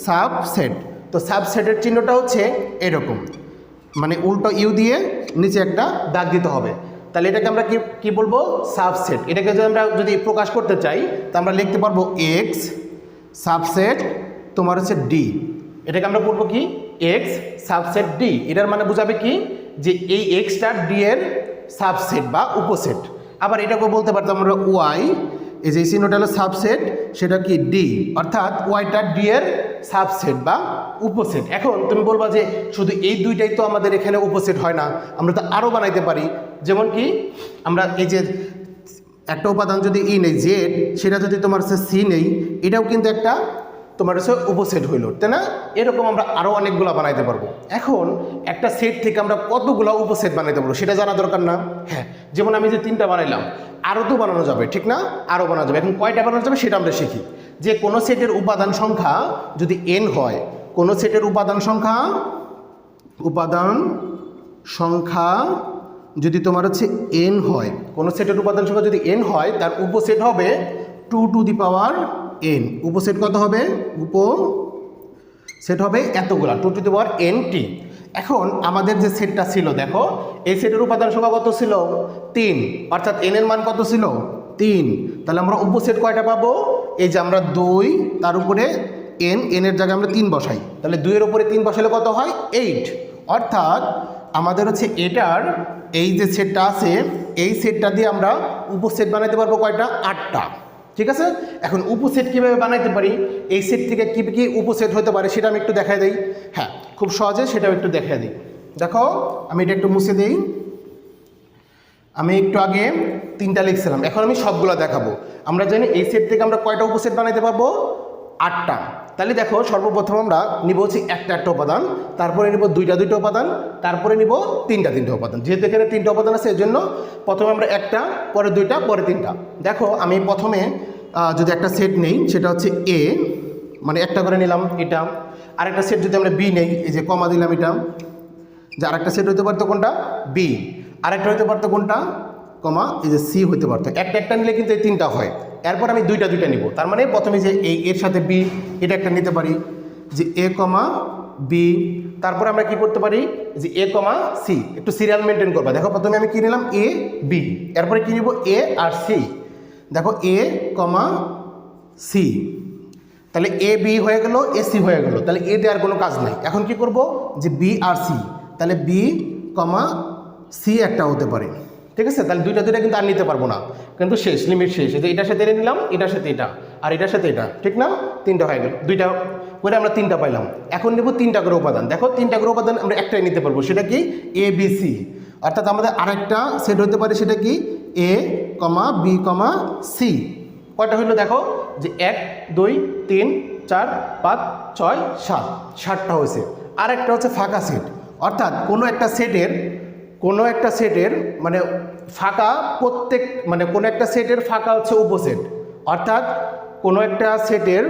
সাবসেট। তো সাবসেটের চিহ্নটা হচ্ছে এরকম, মানে উল্টো ইউ দিয়ে নিচে একটা দাগ দিতে হবে। তাহলে এটাকে আমরা কি কি বলবো? সাবসেট। এটাকে যদি আমরা যদি প্রকাশ করতে চাই তা আমরা লিখতে পারবো এক্স সাবসেট তোমার হচ্ছে ডি। এটাকে আমরা বলবো কি? X subset D. এটার মানে বোঝাবে কি? যে এই এক্সটা ডি এর সাবসেট বা উপসেট। আবার এটাকে বলতে পারতাম আমরা ওয়াই, এই যে চিহ্নটা হলো সাবসেট, সেটা কি? ডি, অর্থাৎ ওয়াইটা ডি এর সাবসেট বা উপসেট। এখন তুমি বলবা যে শুধু এই দুইটাই তো আমাদের এখানে উপসেট হয় না, আমরা তো আরও বানাইতে পারি। যেমন কি আমরা এই যে একটা উপাদান যদি ই নেই জেড, সেটা যদি তোমার হচ্ছে সি নেই, এটাও কিন্তু একটা তোমার হচ্ছে উপসেট হইল, তাই না? এরকম আমরা আরও অনেকগুলো বানাইতে পারবো। এখন একটা সেট থেকে আমরা কতগুলো উপসেট বানাইতে পারবো সেটা জানা দরকার না? হ্যাঁ, যেমন আমি যে তিনটা বানাইলাম, আরও তো বানানো যাবে, ঠিক না? আরও বানানো যাবে। এখন কয়টা বানানো যাবে সেটা আমরা শিখি। যে কোনো সেটের উপাদান সংখ্যা যদি এন হয়, কোনো সেটের উপাদান সংখ্যা যদি তোমার হচ্ছে এন হয়, কোনো সেটের উপাদান সংখ্যা যদি এন হয়, তার উপসেট হবে 2 টু দি পাওয়ার এন। উপসেট কত হবে? উপসেট হবে এতগুলা, 2 to the power N T. এখন আমাদের যে সেটটা ছিল, দেখো এই সেটের উপাদান সংখ্যা কত ছিল? 3, অর্থাৎ এন এর মান কত ছিল? 3। তাহলে আমরা উপসেট কয়টা পাবো? এই যে আমরা 2, তার উপরে এন, এনের জায়গায় আমরা 3 বসাই, তাহলে 2 এর উপরে 3 বসালে কত হয়? 8। অর্থাৎ আমাদের হচ্ছে এটার এই যে সেটটা আছে, এই সেটটা দিয়ে আমরা উপসেট বানাইতে পারবো কয়টা? 8টা। ঠিক আছে, এখন উপসেট কীভাবে বানাইতে পারি, এই সেট থেকে কী কী উপসেট হতে পারে সেটা আমি একটু দেখাই দিই। হ্যাঁ, খুব সহজে সেটাও একটু দেখাই দিই। দেখো আমি এটা একটু মুছে দিই। আমি একটু আগে 3টা লিখছিলাম, এখন আমি সবগুলো দেখাবো। আমরা জানি এই সেট থেকে আমরা কয়টা উপসেট বানাইতে পারবো? 8টা। তাহলে দেখো সর্বপ্রথম আমরা নিব হচ্ছে একটা উপাদান, তারপরে নিব দুইটা উপাদান, তারপরে নিব তিনটা উপাদান। যেহেতু এখানে 3টা উপাদান আছে, এর জন্য প্রথমে আমরা একটা, পরে 2টা, পরে 3টা। দেখো আমি প্রথমে যদি একটা সেট নেই, সেটা হচ্ছে এ, মানে একটা করে নিলাম এটা। আরেকটা সেট যদি আমরা বি নেই, এই যে কমা দিলাম এটা, যে আরেকটা সেট হতে পারতো কোনটা? বি। আরেকটা হতে পারতো কোনটা? কমা, এই যে সি হতে পারতো। একটা নিলে কিন্তু এই 3টা হয়। এরপর আমি দুইটা নিব, তার মানে প্রথমে যে এই এর সাথে বি, এটা একটা নিতে পারি, যে এ কমা বি। তারপরে আমরা কি করতে পারি? যে এ কমা সি। একটু সিরিয়াল মেনটেন করবা। দেখো প্রথমে আমি কি নিলাম? A B. এরপরে কি নিব? এ আর সি। দেখো এ কমা সি, তাহলে এ বি হয়ে গেল, এ সি হয়ে গেল। তাহলে এ দেওয়ার কোনো কাজ নাই। এখন কি করব? যে বি আর সি, তাহলে বি কমা সি একটা হতে পারে। ঠিক আছে, তাহলে দুইটা কিন্তু আর নিতে পারবো না, কিন্তু শেষ, লিমিট শেষ। এই যে এটার সাথে এটা নিলাম, এটার সাথে এটা, আর এটার সাথে এটা, ঠিক না? 3টা হয়ে গেল। 2টা করে আমরা 3টা পাইলাম। এখন নেব 3টা করে উপাদান। দেখো 3টা করে উপাদান আমরা একটাই নিতে পারবো, সেটা কি? A B C. অর্থাৎ আমাদের আরেকটা সেট হতে পারে, সেটা কি? এ কমা বি কমা সি। কয়টা হইলো? দেখো যে 1 2 3 4 5 6 7, 7টা হয়েছে। আরেকটা হচ্ছে ফাঁকা সেট। অর্থাৎ কোনো একটা সেটের মানে ফাঁকা কোনো একটা সেটের ফাঁকা হচ্ছে উপসেট। অর্থাৎ কোনো একটা সেটের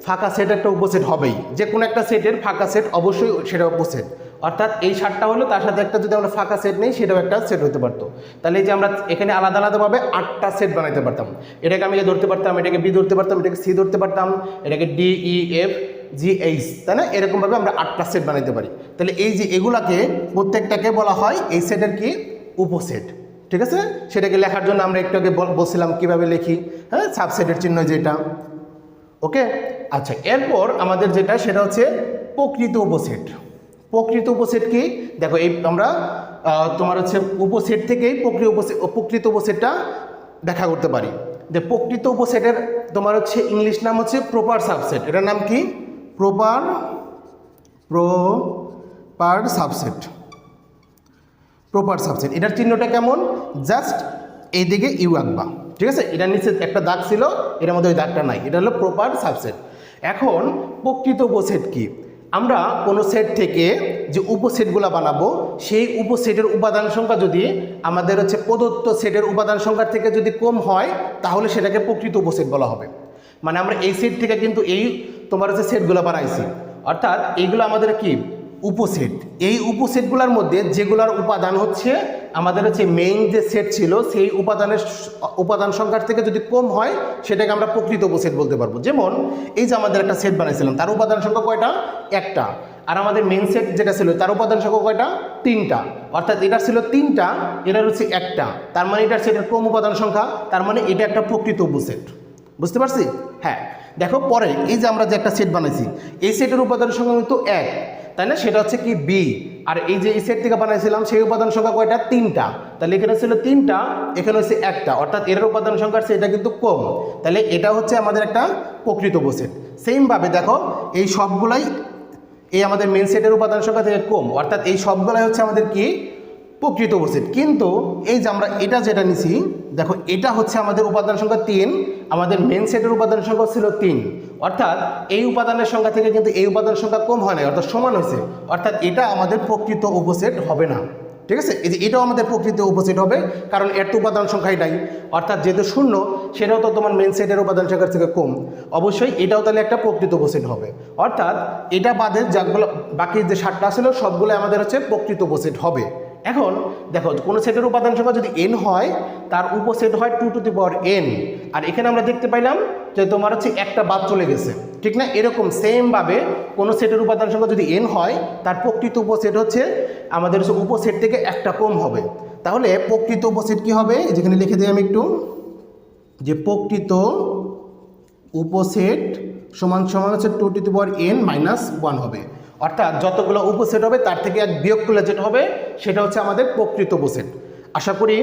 ফাঁকা সেট একটা উপসেট হবেই, যে কোনো একটা সেটের ফাঁকা সেট অবশ্যই সেটা উপসেট। অর্থাৎ এই 7টা হলো, তার সাথে একটা যদি আমরা ফাঁকা সেট নেই সেটাও একটা সেট হতে পারতো। তাহলে এই যে আমরা এখানে আলাদা আলাদাভাবে 8টা সেট বানাইতে পারতাম। এটাকে আমি ধরতে পারতাম, এটাকে বি ধরতে পারতাম, এটাকে সি ধরতে পারতাম, এটাকে D E F G H, তাই না? এরকমভাবে আমরা 8টা সেট বানাইতে পারি। তাহলে এই যে এগুলাকে প্রত্যেকটাকে বলা হয় এই সেটের কি উপসেট, ঠিক আছে? সেটাকে লেখার জন্য আমরা একটু আগে বলছিলাম কীভাবে লিখি, হ্যাঁ, সাবসেটের চিহ্ন যেটা। ওকে, আচ্ছা, এরপর আমাদের যেটা সেটা হচ্ছে প্রকৃত উপসেট। প্রকৃত উপসেট কি? দেখো এই আমরা তোমার হচ্ছে উপসেট থেকেই প্রকৃত উপসেটটা ব্যাখ্যা করতে পারি। যে প্রকৃত উপসেটের তোমার হচ্ছে ইংলিশ নাম হচ্ছে প্রপার সাবসেট। এটার নাম কি? Proper subset. প্রপার সাবসেট এটার চিহ্নটা কেমন? জাস্ট এইদিকে ইউ আঁকবা, ঠিক আছে? এটার নিচে একটা দাগ ছিল, এটার মধ্যে ওই দাগটা নাই, এটা হলো প্রপার সাবসেট। এখন প্রকৃত উপসেট কি? আমরা কোনো সেট থেকে যে উপসেটগুলো বানাবো সেই উপসেটের উপাদান সংখ্যা যদি আমাদের হচ্ছে প্রদত্ত সেটের উপাদান সংখ্যার থেকে যদি কম হয় তাহলে সেটাকে প্রকৃত উপসেট বলা হবে। মানে আমরা এই সেট থেকে কিন্তু এই তোমার হচ্ছে সেটগুলো বানাইছি, অর্থাৎ এইগুলো আমাদের কি উপসেট। এই উপসেটগুলোর মধ্যে যেগুলোর উপাদান হচ্ছে আমাদের হচ্ছে মেইন যে সেট ছিল সেই উপাদান সংখ্যার থেকে যদি কম হয় সেটাকে আমরা প্রকৃত উপসেট বলতে পারবো। যেমন এই যে আমাদের একটা সেট বানাইছিলাম, তার উপাদান সংখ্যা কয়টা? একটা। আর আমাদের মেইন সেট যেটা ছিল তার উপাদান সংখ্যা কয়টা? 3টা। অর্থাৎ এটা ছিল 3টা, এটার হচ্ছে একটা, তার মানে এটার সেটের কম উপাদান সংখ্যা, তার মানে এটা একটা প্রকৃত উপসেট। বুঝতে পারছি? হ্যাঁ, দেখো পরে এই যে আমরা যে একটা সেট বানাইছি এই সেটের উপাদান সংখ্যা কিন্তু 1, তাই না? সেটা হচ্ছে কি বি। আর এই যে এই সেট থেকে বানাইছিলাম সেই উপাদান সংখ্যা কয়টা? 3টা। তাহলে এখানে ছিল 3টা, এখানে হচ্ছে একটা, অর্থাৎ এর উপাদান সংখ্যার সেটা কিন্তু কম। তাহলে এটা হচ্ছে আমাদের একটা প্রকৃত উপসেট। সেমভাবে দেখো এই সবগুলাই এই আমাদের মেন সেটের উপাদান সংখ্যা থেকে কম, অর্থাৎ এই সবগুলাই হচ্ছে আমাদের কি প্রকৃত উপসেট। কিন্তু এই যে আমরা এটা যেটা নিছি, দেখো এটা হচ্ছে আমাদের উপাদান সংখ্যা 3, আমাদের মেন সেটের উপাদান সংখ্যা ছিল 3, অর্থাৎ এই উপাদানের সংখ্যা থেকে কিন্তু এই উপাদান সংখ্যা কম হয় না, অর্থাৎ সমান হয়েছে, অর্থাৎ এটা আমাদের প্রকৃত উপসেট হবে না। ঠিক আছে? এই যে এটাও আমাদের প্রকৃত উপসেট হবে, কারণ এর তো উপাদান সংখ্যাই নাই, অর্থাৎ যেহেতু 0 সেটাও তো তোমার মেন সেটের উপাদান সংখ্যার থেকে কম, অবশ্যই এটাও তাহলে একটা প্রকৃত উপসেট হবে। অর্থাৎ এটা বাদে যাগুলো বাকি যে 7টা ছিল সবগুলো আমাদের হচ্ছে প্রকৃত উপসেট হবে। এখন দেখো কোনো সেটের উপাদান সংখ্যা যদি n হয় তার উপসেট হয় 2 টু দি পাওয়ার n, আর এখানে আমরা দেখতে পাইলাম যে তোমার হচ্ছে একটা বাদ চলে গেছে, ঠিক না? এরকম সেমভাবে কোনো সেটের উপাদান সংখ্যা যদি n হয় তার প্রকৃত উপসেট হচ্ছে আমাদের উপসেট থেকে একটা কম হবে। তাহলে প্রকৃত উপসেট কি হবে? যেখানে লিখে দিই আমি একটু, যে প্রকৃত উপসেট সমান সমান হচ্ছে 2 to the power n minus 1 হবে, অর্থাৎ যতগুলো উপসেট হবে তার থেকে এক বিয়োগ করলে যেটা হবে সেটা হচ্ছে আমাদের প্রকৃত উপসেট। আশা করি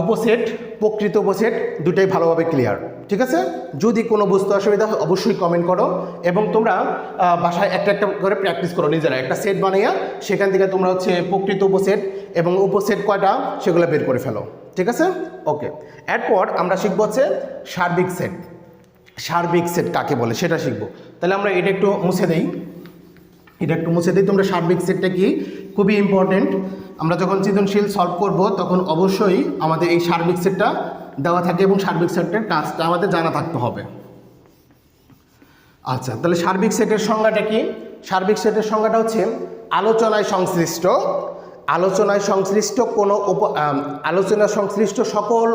উপসেট প্রকৃত উপসেট দুটাই ভালোভাবে ক্লিয়ার, ঠিক আছে? যদি কোনো বুঝতে অসুবিধা হয় অবশ্যই কমেন্ট করো, এবং তোমরা বাসায় একটা একটা করে প্র্যাকটিস করো নিজেরা, একটা সেট বানাইয়া সেখান থেকে তোমরা হচ্ছে প্রকৃত উপসেট এবং উপসেট কয়টা সেগুলো বের করে ফেলো, ঠিক আছে? ওকে, এরপর আমরা শিখবো হচ্ছে সার্বিক সেট। সার্বিক সেট কাকে বলে সেটা শিখবো। তাহলে আমরা এটা একটু মুছে দেই, তোমরা সার্বিক সেটটা কি খুবই ইম্পর্টেন্ট। আমরা যখন সৃজনশীল সলভ করব তখন অবশ্যই আমাদের এই সার্বিক সেটটা দেওয়া থাকে এবং সার্বিক সেটের কাজটা আমাদের জানা থাকতে হবে। আচ্ছা, তাহলে সার্বিক সেটের সংজ্ঞাটা কি? সার্বিক সেটের সংজ্ঞাটা হচ্ছে আলোচনায় সংশ্লিষ্ট সকল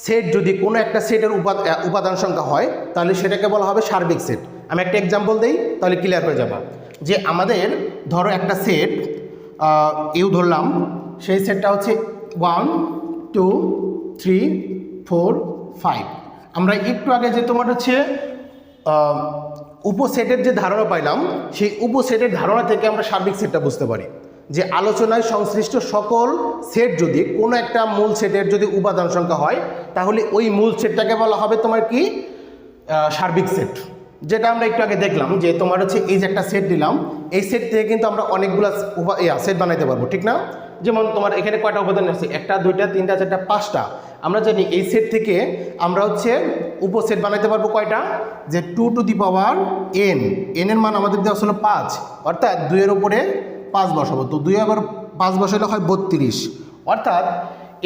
সেট যদি কোনো একটা সেটের উপাদান সংখ্যা হয় তাহলে সেটাকে বলা হবে সার্বিক সেট। আমি একটা এক্সাম্পল দিই তাহলে ক্লিয়ার হয়ে যাবে। যে আমাদের ধরো একটা সেট ইউ ধরলাম, সেই সেটটা হচ্ছে 1 2 3 4 5। আমরা একটু আগে যে তোমার হচ্ছে উপসেটের যে ধারণা পাইলাম সেই উপসেটের ধারণা থেকে আমরা সার্বিক সেটটা বুঝতে পারি যে আলোচনায় সংশ্লিষ্ট সকল সেট যদি কোনো একটা মূল সেটের যদি উপাদান সংখ্যা হয় তাহলে ওই মূল সেটটাকে বলা হবে তোমার কি সার্বিক সেট। যেটা আমরা একটু আগে দেখলাম যে তোমার হচ্ছে এই যে একটা সেট দিলাম, এই সেট থেকে কিন্তু আমরা অনেকগুলো সেট বানাইতে পারবো, ঠিক না? যেমন তোমার এখানে কয়টা উপাদান আছে? 1টা 2টা 3টা 4টা 5টা। আমরা জানি এই সেট থেকে আমরা হচ্ছে উপসেট বানাইতে পারবো কয়টা? যে 2 টু দি পাওয়ার n, এর মান আমাদের দেওয়া ছিল 5, অর্থাৎ 2 এর উপরে 5 বসাবো, তো 2 আবার 5 বসালে হয় 32, অর্থাৎ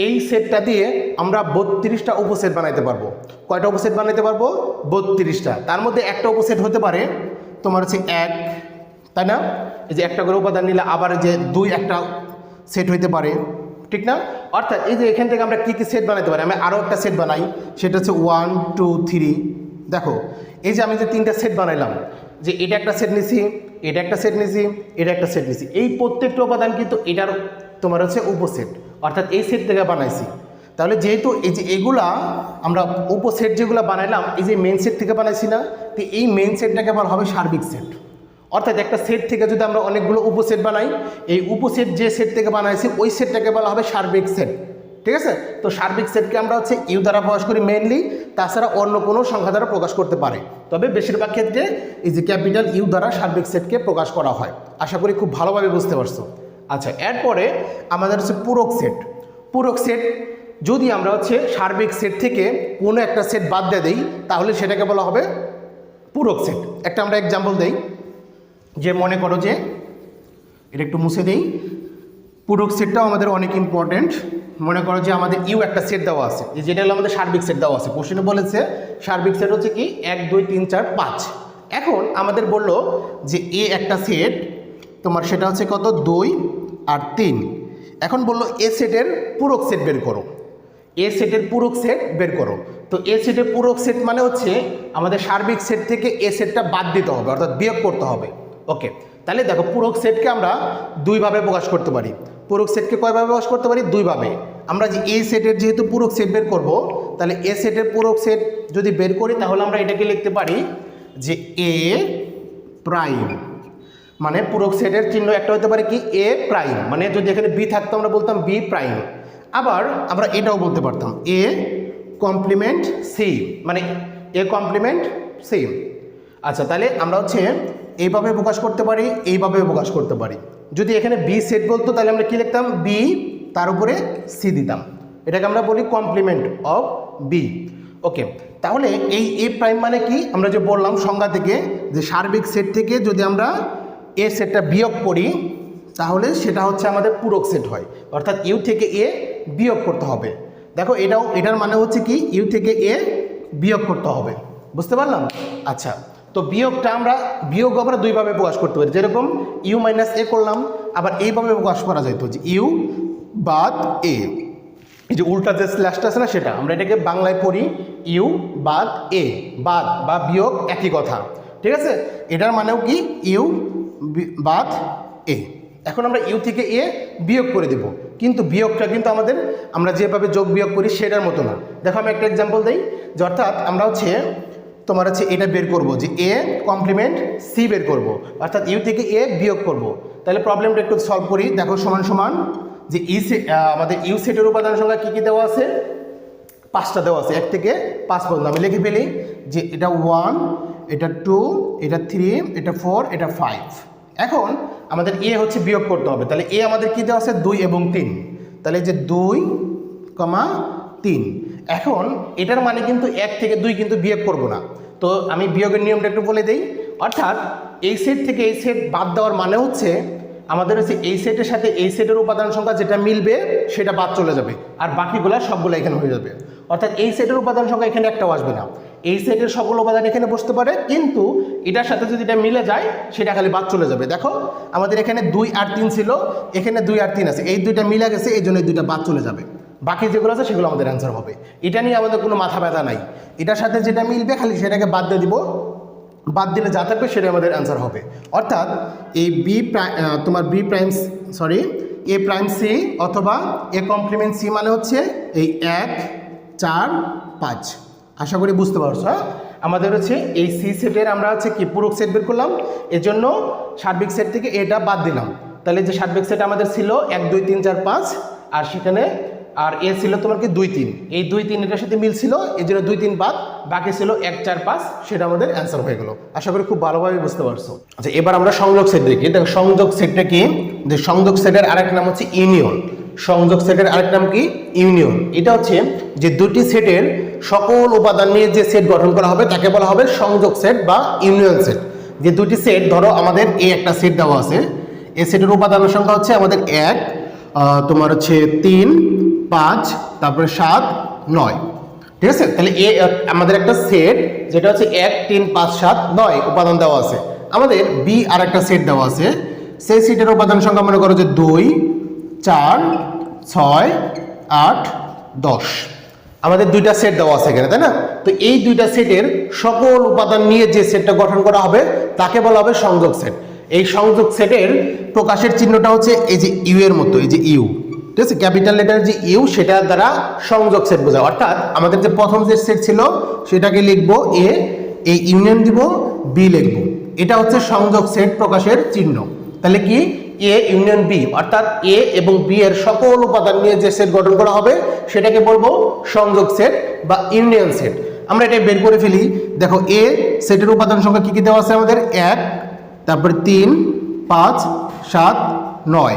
এই সেটটা দিয়ে আমরা 32টা উপসেট বানাইতে পারবো। কয়টা উপসেট বানাইতে পারবো? 32টা। তার মধ্যে একটা উপসেট হতে পারে তোমার হচ্ছে 1, তাই না? এই যে একটা করে উপাদান নিলে আবার যে 2 একটা সেট হইতে পারে, ঠিক না? অর্থাৎ এই যে এখান থেকে আমরা কী কী সেট বানাইতে পারি, আমি আরও একটা সেট বানাই, সেটা হচ্ছে 1 2 3। দেখো এই যে আমি যে 3টা সেট বানাইলাম, যে এটা একটা সেট নিছি, এটা একটা সেট নিছি, এটা একটা সেট নিছি, এই প্রত্যেকটা উপাদান কিন্তু এটার তোমার হচ্ছে উপসেট, অর্থাৎ এই সেট থেকে বানাইছি। তাহলে যেহেতু এই যে এগুলা আমরা উপসেট যেগুলো বানাইলাম, এই যে মেন সেট থেকে বানাইছি না, তো এই মেন সেটটাকে বলা হবে সার্বিক সেট। অর্থাৎ একটা সেট থেকে যদি আমরা অনেকগুলো উপসেট বানাই, এই উপসেট যে সেট থেকে বানাইছি ওই সেটটাকে বলা হবে সার্বিক সেট, ঠিক আছে? তো সার্বিক সেটকে আমরা হচ্ছে ইউ দ্বারা প্রকাশ করি মেইনলি, তাছাড়া অন্য কোনো সংখ্যা দ্বারা প্রকাশ করতে পারে, তবে বেশিরভাগ ক্ষেত্রে এই যে ক্যাপিটাল ইউ দ্বারা সার্বিক সেটকে প্রকাশ করা হয়। আশা করি খুব ভালোভাবে বুঝতে পারছো। আচ্ছা, এরপরে আমাদের হচ্ছে পূরক সেট। পূরক সেট যদি আমরা হচ্ছে সার্বিক সেট থেকে কোনো একটা সেট বাদ দিয়ে দিই, তাহলে সেটাকে বলা হবে পূরক সেট। একটা আমরা এক্সাম্পল দেই, যে মনে করো যে এটা একটু মুছে দেই, পূরক সেটটাও আমাদের অনেক ইম্পর্টেন্ট। মনে করো যে আমাদের ইউ একটা সেট দেওয়া আছে, যেটা হলো আমাদের সার্বিক সেট দেওয়া আছে। কোশ্চেনে বলেছে সার্বিক সেট হচ্ছে কি 1 2 3 4 5। এখন আমাদের বললো যে এ একটা সেট তোমার, সেটা হচ্ছে কত 2 আর 3। এখন বললো এ সেটের পূরক সেট বের করো, এ সেটের পূরক সেট বের করো। তো এ সেটের পূরক সেট মানে হচ্ছে আমাদের সার্বিক সেট থেকে এ সেটটা বাদ দিতে হবে, অর্থাৎ বিয়োগ করতে হবে। ওকে, তাহলে দেখো পূরক সেটকে আমরা দুইভাবে প্রকাশ করতে পারি। পূরক সেটকে কয়ভাবে প্রকাশ করতে পারি? দুইভাবে। আমরা যে এ সেটের যেহেতু পূরক সেট বের করব, তাহলে এ সেটের পূরক সেট যদি বের করি, তাহলে আমরা এটাকে লিখতে পারি যে এ প্রাইম, মানে পূরক সেটের চিহ্ন একটা হতে পারে কি এ প্রাইম, মানে যদি এখানে বি থাকতো আমরা বলতাম বি প্রাইম। আবার আমরা এটাও বলতে পারতাম এ কমপ্লিমেন্ট সি, মানে এ কমপ্লিমেন্ট সি। আচ্ছা, তাহলে আমরা হচ্ছে এইভাবে প্রকাশ করতে পারি, এইভাবে প্রকাশ করতে পারি। যদি এখানে বি সেট বলতো, তাহলে আমরা কি লিখতাম? বি তার উপরে সি দিতাম, এটাকে আমরা বলি কমপ্লিমেন্ট অফ বি। ওকে, তাহলে এই এ প্রাইম মানে কি? আমরা যে বললাম সংজ্ঞা থেকে, যে সার্বিক সেট থেকে যদি আমরা এ সেটটা বিয়োগ করি, তাহলে সেটা হচ্ছে আমাদের পূরক সেট হয়, অর্থাৎ ইউ থেকে এ বিয়োগ করতে হবে। দেখো এটার মানে হচ্ছে কি ইউ থেকে এ বিয়োগ করতে হবে, বুঝতে পারলাম? আচ্ছা, তো বিয়োগটা আমরা দুইভাবে প্রকাশ করতে পারি, যেরকম ইউ মাইনাস এ করলাম, আবার এইভাবে প্রকাশ করা যেত যে ইউ বাদ এ। এই যে উল্টা যে স্ল্যাশটা আছে না, সেটা আমরা এটাকে বাংলায় পড়ি ইউ বাদ এ। বাদ বা বিয়োগ একই কথা, ঠিক আছে? এটার মানেও কি ইউ বাদ এ। এখন আমরা ইউ থেকে এ বিয়োগ করে দেব, কিন্তু বিয়োগটা কিন্তু আমরা যেভাবে যোগ বিয়োগ করি সেটার মতো না। দেখো আমি একটা এক্সাম্পল দিই, যে অর্থাৎ আমরা হচ্ছে তোমার হচ্ছে এটা বের করব, যে এ কমপ্লিমেন্ট সি বের করব, অর্থাৎ ইউ থেকে এ বিয়োগ করব। তাহলে প্রবলেমটা একটু সলভ করি। দেখো সমান সমান যে আমাদের ইউ সেটের উপাদান সংখ্যা কী কী দেওয়া আছে? 5টা দেওয়া আছে, 1 থেকে 5 পর্যন্ত। আমি লিখে ফেলি যে এটা 1, এটা 2, এটা 3, এটা 4, এটা 5। এখন আমাদের এ হচ্ছে বিয়োগ করতে হবে, তাহলে এ আমাদের কী দেওয়া আছে? 2 এবং 3। তাহলে যে 2, 3। এখন এটার মানে কিন্তু 1 থেকে 2 কিন্তু বিয়োগ করব না, তো আমি বিয়োগের নিয়মটা একটু বলে দিই। অর্থাৎ এই সেট থেকে এই সেট বাদ দেওয়ার মানে হচ্ছে আমাদের হচ্ছে এই সেটের সাথে এই সেটের উপাদান সংখ্যা যেটা মিলবে সেটা বাদ চলে যাবে, আর বাকিগুলো সবগুলো এখানে হয়ে যাবে। অর্থাৎ এই সেটের উপাদান সংখ্যা এখানে একটাও আসবে না, এই সেটের সকল উপাদান এখানে বসতে পারে, কিন্তু এটার সাথে যদি এটা মিলে যায় সেটা খালি বাদ চলে যাবে। দেখো আমাদের এখানে 2 আর 3 ছিল, এখানে 2 আর 3 আছে, এই দুইটা মিলে গেছে, এই জন্য এই দুইটা বাদ চলে যাবে। বাকি যেগুলো আছে সেগুলো আমাদের অ্যান্সার হবে। এটা নিয়ে আমাদের কোনো মাথা ব্যথা নাই, এটার সাথে যেটা মিলবে খালি সেটাকে বাদ দিয়ে দিব, বাদ দিলে যা থাকবে সেটাই আমাদের অ্যান্সার হবে। অর্থাৎ এই তোমার এ প্রাইম সি অথবা এ কমপ্লিমেন্ট সি মানে হচ্ছে এই 1 4 5। আশা করি বুঝতে পারছো। হ্যাঁ, আমাদের হচ্ছে এই সি সেটের আমরা হচ্ছে কি পূরক সেট বের করলাম, এজন্য সার্বিক সেট থেকে এটা বাদ দিলাম। তাহলে যে সার্বিক সেট আমাদের ছিল 1 2 3 4 5, আর সেখানে আর এ ছিল তোমার কি 2 3, এই 2 3 এটার সাথে মিল ছিল, এই জন্য 2 3 বাদ, বাকি ছিল 1 4 5, সেটা আমাদের অ্যান্সার হয়ে গেল। আশা করি খুব ভালোভাবে বুঝতে পারছো। আচ্ছা, এবার আমরা সংযোগ সেট দেখি। দেখো সংযোগ সেটটা কি? যে সংযোগ সেটের আরেক নাম হচ্ছে ইউনিয়ন। সংযোগ সেটের আরেক নাম কি? ইউনিয়ন। এটা হচ্ছে যে দুটি সেটের সকল উপাদান নিয়ে যে সেট গঠন করা হবে তাকে বলা হবে সংযোগ সেট বা ইউনিয়ন সেট। যে দুটি সেট, ধরো আমাদের এই একটা সেট দেওয়া আছে, এই সেটের উপাদানের সংখ্যা হচ্ছে আমাদের 1 তোমার হচ্ছে 3 5, তারপরে 7, 9। ঠিক আছে, তাহলে এ আমাদের একটা সেট যেটা হচ্ছে 1, 3, 5, 7, 9 উপাদান দেওয়া আছে। আমাদের বি আর একটা সেট দেওয়া আছে, সেই সেটের উপাদান সংখ্যা মনে করো যে 2, 4, 6, 8, 10। আমাদের দুইটা সেট দেওয়া আছে এখানে, তাই না? তো এই দুইটা সেটের সকল উপাদান নিয়ে যে সেটটা গঠন করা হবে তাকে বলা হবে সংযোগ সেট। এই সংযোগ সেটের প্রকাশের চিহ্নটা হচ্ছে এই যে ইউ এর মতো, এই যে ইউ। ঠিক আছে, ক্যাপিটাল লেটারের যে ইউ সেটা দ্বারা সংযোগ সেট বোঝায়। অর্থাৎ আমাদের যে প্রথম যে সেট ছিল সেটাকে লিখবো এ, এই ইউনিয়ন দিব বি লিখবো, এটা হচ্ছে সংযোগ সেট প্রকাশের চিহ্ন। তাহলে কি এ ইউনিয়ন বি, অর্থাৎ এ এবং বি এর সকল উপাদান নিয়ে যে সেট গঠন করা হবে সেটাকে বলবো সংযোগ সেট বা ইউনিয়ন সেট। আমরা এটা বের করে ফেলি। দেখো এ সেটের উপাদান সংখ্যা কি কি দেওয়া আছে আমাদের, 1, তারপরে 3, 5, 7, 9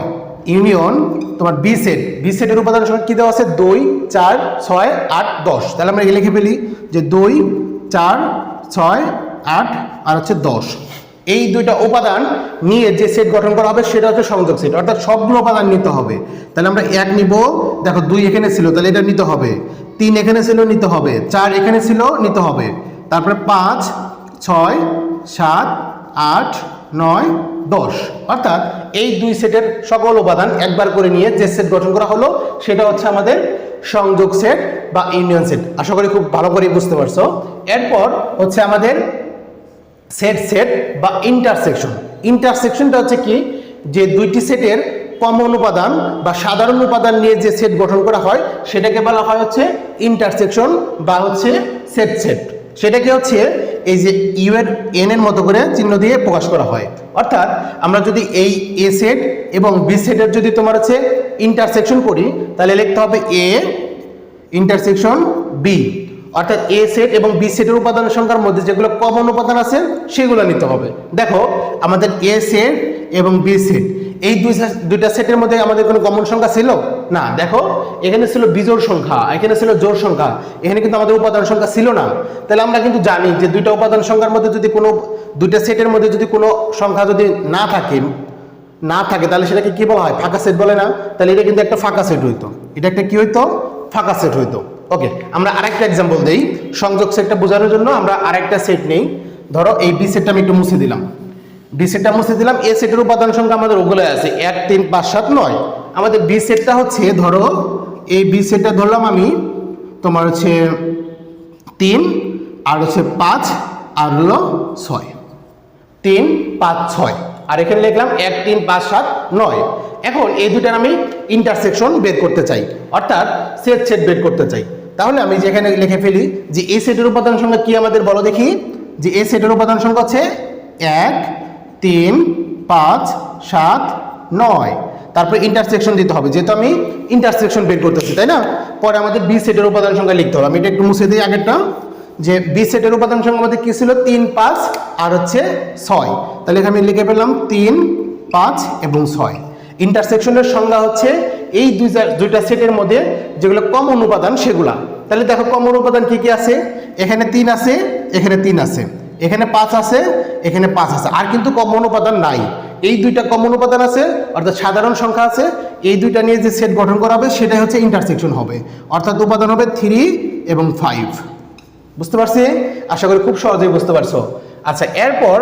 ইউনিয়ন তোমার বি সেট, বি সেটের উপাদান সংখ্যা কি দেওয়া আছে, 2, 4, 6, 8, 10। তাহলে আমরা লিখে ফেলি যে 2, 4, 6, 8 আর হচ্ছে 10। এই দুইটা উপাদান নিয়ে যে সেট গঠন করা হবে সেটা হচ্ছে সংযোগ সেট, অর্থাৎ সবগুলো উপাদান নিতে হবে। তাহলে আমরা 1 নিব, দেখো 2 এখানে ছিল তাহলে এটা নিতে হবে, 3 এখানে ছিল নিতে হবে, 4 এখানে ছিল নিতে হবে, তারপরে 5, 6, 7, 8, 9, 10। অর্থাৎ এই দুই সেটের সকল উপাদান একবার করে নিয়ে যে সেট গঠন করা হলো সেটা হচ্ছে আমাদের সংযোগ সেট বা ইউনিয়ন সেট। আশা করি খুব ভালো করে বুঝতে পারছো। এরপর হচ্ছে আমাদের সেট সেট বা ইন্টারসেকশন। ইন্টারসেকশনটা হচ্ছে কি, যে দুইটি সেটের কমন উপাদান বা সাধারণ উপাদান নিয়ে যে সেট গঠন করা হয় সেটাকে বলা হয় হচ্ছে ইন্টারসেকশন বা হচ্ছে সেট সেট। সেটাকে হচ্ছে এই যে ইউ এর এন এর মতো করে চিহ্ন দিয়ে প্রকাশ করা হয়। অর্থাৎ আমরা যদি এই এ সেট এবং বি সেটের যদি তোমার হচ্ছে ইন্টারসেকশন করি তাহলে লিখতে হবে এ ইন্টারসেকশন বি, অর্থাৎ এ সেট এবং বি সেটের উপাদান সংখ্যার মধ্যে যেগুলো কমন উপাদান আছে সেগুলো নিতে হবে। দেখো আমাদের এ সেট এবং বি সেট, এই দুইটা সেটের মধ্যে আমাদের কোনো কমন সংখ্যা ছিল না। দেখো এখানে ছিল বিজোড় সংখ্যা, এখানে ছিল জোড় সংখ্যা, এখানে কিন্তু আমাদের উপাদান সংখ্যা ছিল না। তাহলে আমরা কিন্তু জানি যে দুইটা উপাদান সংখ্যার মধ্যে যদি কোনো, দুইটা সেটের মধ্যে যদি কোনো সংখ্যা যদি না থাকে তাহলে সেটাকে কি বলা হয়, ফাঁকা সেট বলে না? তাহলে এটা কিন্তু একটা ফাঁকা সেট হইতো, এটা একটা কি হইতো, ফাঁকা সেট হইতো। ওকে, আমরা আরেকটা एग्जांपल দেই সংযোগ সেটটা বোঝানোর জন্য। আমরা আরেকটা সেট নেই, ধরো এই বি সেটটা আমি একটু মুছে দিলাম, বি সেটটা মুছে দিলাম। এ সেটের উপাদান সংখ্যা আমাদের ওগুলো আছে 1, 3, 5, 7, 9। আমাদের বি সেটটা হচ্ছে, ধরো এই বি সেটটা ধরলাম আমি তোমার হচ্ছে 3 আর হচ্ছে 5 আর হলো 6, 3, 5, 6 আর এখানে লিখলাম 1, 3, 5, 7, 9। এখন এই দুটার আমি ইন্টারসেকশন বের করতে চাই, অর্থাৎ সেট সেট বের করতে চাই। তাহলে আমি যেখানে লিখে ফেলি যে এই সেটের উপাদান সংখ্যা কি আমাদের বলো দেখি, যে এই সেটের উপাদান সংখ্যা হচ্ছে 1, 3, 5, 7, 9। তারপর ইন্টারসেকশন দিতে হবে, যেহেতু আমি ইন্টারসেকশন বের করতেছি, তাই না? পরে আমাদের বি সেটের উপাদান সংখ্যা লিখতে হবে। আমি এটা একটু মুছে দিই আগেরটা, যে বি সেটের উপাদান সংখ্যা আমাদের কি ছিল, 3, 5 আর হচ্ছে 6। তাহলে এখানে আমি লিখে পেলাম 3, 5 এবং 6। ইন্টারসেকশনের সংজ্ঞা হচ্ছে এই দুইটা সেটের মধ্যে যেগুলো কমন উপাদান সেগুলা। তাহলে দেখো কমন উপাদান কি কি আছে, এখানে 3 আছে, এখানে 3 আছে, এখানে 5 আছে, এখানে 5 আছে, আর কিন্তু কমন উপাদান নাই। এই দুইটা কমন উপাদান আছে, অর্থাৎ সাধারণ সংখ্যা আছে, এই দুইটা নিয়ে যে সেট গঠন করা হবে সেটাই হচ্ছে ইন্টারসেকশন হবে, অর্থাৎ উপাদান হবে 3 এবং 5। বুঝতে পারছি? আশা করি খুব সহজেই বুঝতে পারছো। আচ্ছা, এরপর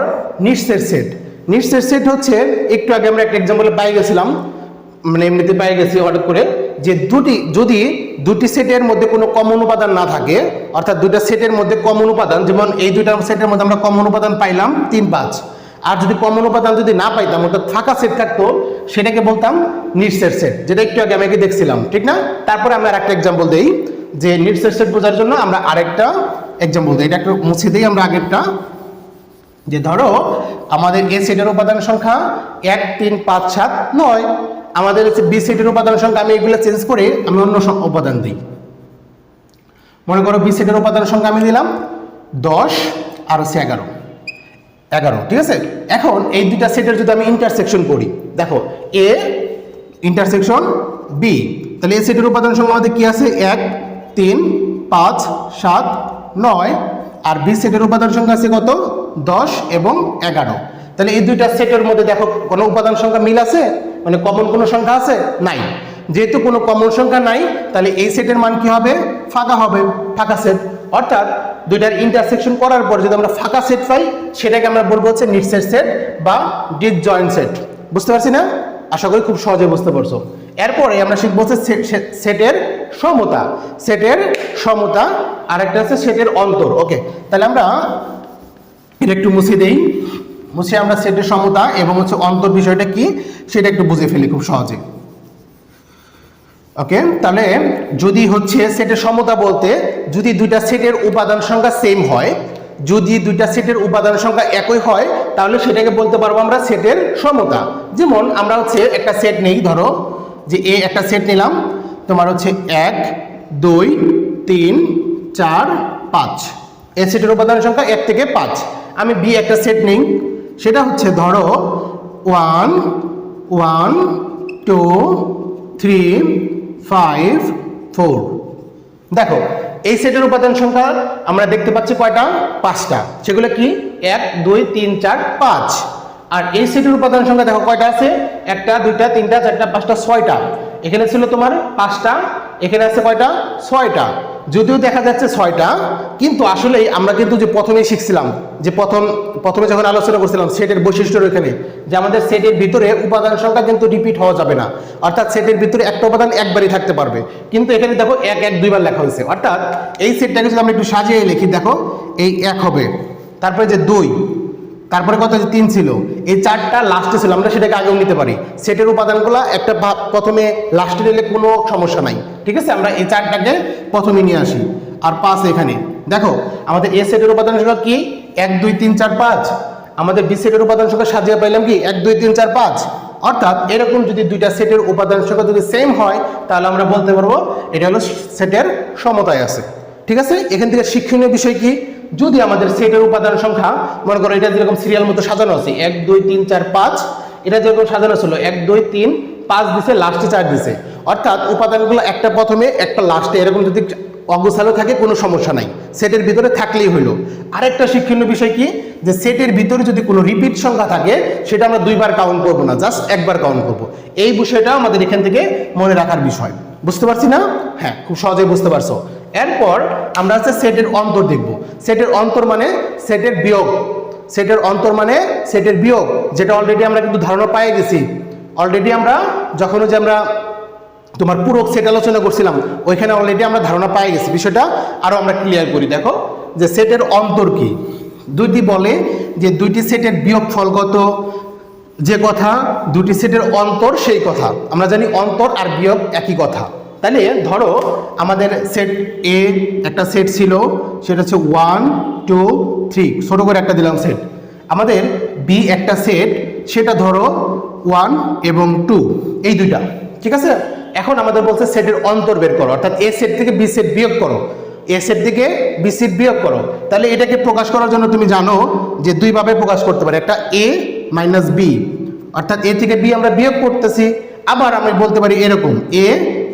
নিঃশ্বের সেট। নিঃশ্বের সেট হচ্ছে একটু আগে আমরা একটা एग्जांपल পাই গেছিলাম, মানে এমনিতে পাই গেছি হঠাৎ করে, যে যদি দুটি সেটের মধ্যে কোনো কমন উপাদান না থাকে, অর্থাৎ দুইটা সেটের মধ্যে কমন উপাদান, যেমন এই দুইটা সেটের মধ্যে আমরা কমন উপাদান পাইলাম 3, 5, আর যদি কমন উপাদান যদি না পাইতাম, অর্থাৎ ফাঁকা সেট থাকতো, সেটাকে বলতাম নিঃশ্বের সেট, যেটা একটু আগে আমি দেখছিলাম, ঠিক না? তারপরে আমরা আরেকটা एग्जांपल দেই, যে নিঃশ্বের সেট বোঝার জন্য আমরা আরেকটা एग्जांपल দিই। এটা একটু মুছে দিই আমরা আগেরটা, যে ধরো আমাদের এ সেটের উপাদান সংখ্যা 1, 3, 5, 7, 9। আমাদের হচ্ছে বি সেটের উপাদান সংখ্যা, আমি এগুলো চেঞ্জ করে আমি অন্য উপাদান দিই। মনে করো বি সেটের উপাদান সংখ্যা আমি দিলাম 10 আর হচ্ছে 11, ঠিক আছে? এখন এই দুইটা সেটের যদি আমি ইন্টারসেকশন করি, দেখো এ ইন্টারসেকশন বি, তাহলে এ সেটের উপাদান সংখ্যা আমাদের কি আছে, 1, 3, 5, 7, 9, আর বি সেটের উপাদান সংখ্যা আছে কত, 10 এবং 11। তাহলে এই দুইটা সেটের মধ্যে দেখো কোনো উপাদান সংখ্যা মিল আছে, মানে কমন কোনো সংখ্যা আছে নাই। যেহেতু কোনো কমন সংখ্যা নাই তাহলে এই সেটের মান কি হবে? ফাঁকা হবে, ফাঁকা সেট। অর্থাৎ দুইটার ইন্টারসেকশন করার পর যদি আমরা ফাঁকা সেট পাই সেটাকে আমরা বলবো হচ্ছে নিঃশেষ সেট বা ডিসজয়েন্ট সেট। বুঝতে পারছি না? আশা করি খুব সহজে বুঝতে পারছো। এরপরে আমরা শিখবো হচ্ছে সেটের সমতা। সেটের সমতা আর একটা হচ্ছে সেটের অন্তর। ওকে, তাহলে আমরা এটা একটু মুছে দেই। মুছে আমরা সেটের সমতা এবং হচ্ছে অন্তর বিষয়টা কি সেটা একটু বুঝে ফেলি খুব সহজে। ওকে, তাহলে যদি হচ্ছে সেটের সমতা বলতে যদি দুইটা সেটের উপাদান সংখ্যা সেম হয়, যদি দুইটা সেটের উপাদান সংখ্যা একই হয় তাহলে সেটাকে বলতে পারবো আমরা সেটের সমতা। যেমন আমরা হচ্ছে একটা সেট নেই, ধরো যে এ একটা সেট নিলাম, তোমার হচ্ছে 1 2 3 4 5, এই সেটের উপাদান সংখ্যা 1 থেকে 5। আমি বি একটা সেট নেই, সেটা হচ্ছে ধরো 1 1 2 3 5 4। দেখো এই সেটের উপাদান সংখ্যা আমরা দেখতে পাচ্ছি কয়টা? 5টা। সেগুলো কি? 1 2 3 4 5। আর এই সেটের উপাদান সংখ্যা দেখো কয়টা আছে? 1টা 2টা 3টা 4টা 5টা 6টা। এখানে ছিল তোমার 5টা, এখানে আছে কয়টা? 6টা। যদিও দেখা যাচ্ছে 6টা, কিন্তু আসলে আমরা কিন্তু যে প্রথমেই শিখছিলাম যে প্রথমে যখন আলোচনা করছিলাম সেটের বৈশিষ্ট্যের ওখানে যে আমাদের সেটের ভিতরে উপাদান সংখ্যা কিন্তু রিপিট হওয়া যাবে না, অর্থাৎ সেটের ভিতরে একটা উপাদান একবারই থাকতে পারবে। কিন্তু এখানে দেখো 1 1 2বার লেখা হয়েছে, অর্থাৎ এই সেটটাকে যদি আমরা একটু সাজিয়ে লিখি, দেখো এই 1 হবে, তারপরে যে 2, তারপরে কত? 3 ছিল, এই 4টা লাস্টে ছিল, আমরা সেটাকে আগেও নিতে পারি। সেটের উপাদানগুলো একটা প্রথমে লাস্টে নিলে কোনো সমস্যা নাই, ঠিক আছে? আমরা এই 4টাকে প্রথমে নিয়ে আসি, আর 5 এখানে। দেখো আমাদের এ সেটের উপাদান সংখ্যা কি? 1 2 3 4 5। আমাদের বি সেটের উপাদান সংখ্যা সাজিয়ে পাইলাম কি? 1 2 3 4 5। অর্থাৎ এরকম যদি দুইটা সেটের উপাদান সংখ্যা যদি সেম হয় তাহলে আমরা বলতে পারবো এটা হলো সেটের সমতায় আছে, ঠিক আছে? এখান থেকে শিক্ষণীয় বিষয় কি? যদি আমাদের সেটের উপাদান সংখ্যা মনে করো এটা যেরকম সিরিয়াল মতো সাজানো আছে 1 2 3 4 5, এটা যেরকম সাজানো ছিল 1 2 3 5 দিছে, লাস্টে 4 দিছে, অর্থাৎ উপাদানগুলো একটা প্রথমে একটা লাস্টে এরকম যদি অগোছালো থাকে কোনো সমস্যা নাই, সেটের ভিতরে থাকলেই হইলো। আরেকটা শিক্ষণীয় বিষয় কি? যে সেটের ভিতরে যদি কোনো রিপিট সংখ্যা থাকে সেটা আমরা 2বার কাউন্ট করবো না, জাস্ট 1বার কাউন্ট করবো। এই বিষয়টা আমাদের এখান থেকে মনে রাখার বিষয়। বুঝতে পারছি না? হ্যাঁ, খুব সহজেই বুঝতে পারছো। এরপর আমরা হচ্ছে সেটের অন্তর দেখব। সেটের অন্তর মানে সেটের বিয়োগ। সেটের অন্তর মানে সেটের বিয়োগ, যেটা অলরেডি আমরা কিন্তু ধারণা পেয়ে গেছি। অলরেডি আমরা যখন যে আমরা তোমার পুরো সেট আলোচনা করছিলাম ওইখানে অলরেডি আমরা ধারণা পেয়ে গেছি, বিষয়টা আরো আমরা ক্লিয়ার করি। দেখো যে সেটের অন্তর কি? দুইটি বলে যে দুইটি সেটের বিয়োগফল কত, যে কথা দুটি সেটের অন্তর সেই কথা। আমরা জানি অন্তর আর বিয়োগ একই কথা। তাহলে ধরো আমাদের সেট এ একটা সেট ছিল, সেটা হচ্ছে 1 2 3, ছোট করে একটা দিলাম সেট। আমাদের বি একটা সেট, সেটা ধরো 1 এবং 2, এই দুইটা, ঠিক আছে? এখন আমাদের বলছে সেটের অন্তর বের করো, অর্থাৎ এ সেট থেকে বি সেট বিয়োগ করো, এ সেট থেকে বি সেট বিয়োগ করো। তাহলে এটাকে প্রকাশ করার জন্য তুমি জানো যে দুইভাবে প্রকাশ করতে পারে, একটা এ মাইনাস বি, অর্থাৎ এ থেকে বি আমরা বিয়োগ করতেছি। আবার আমি বলতে পারি এরকম এ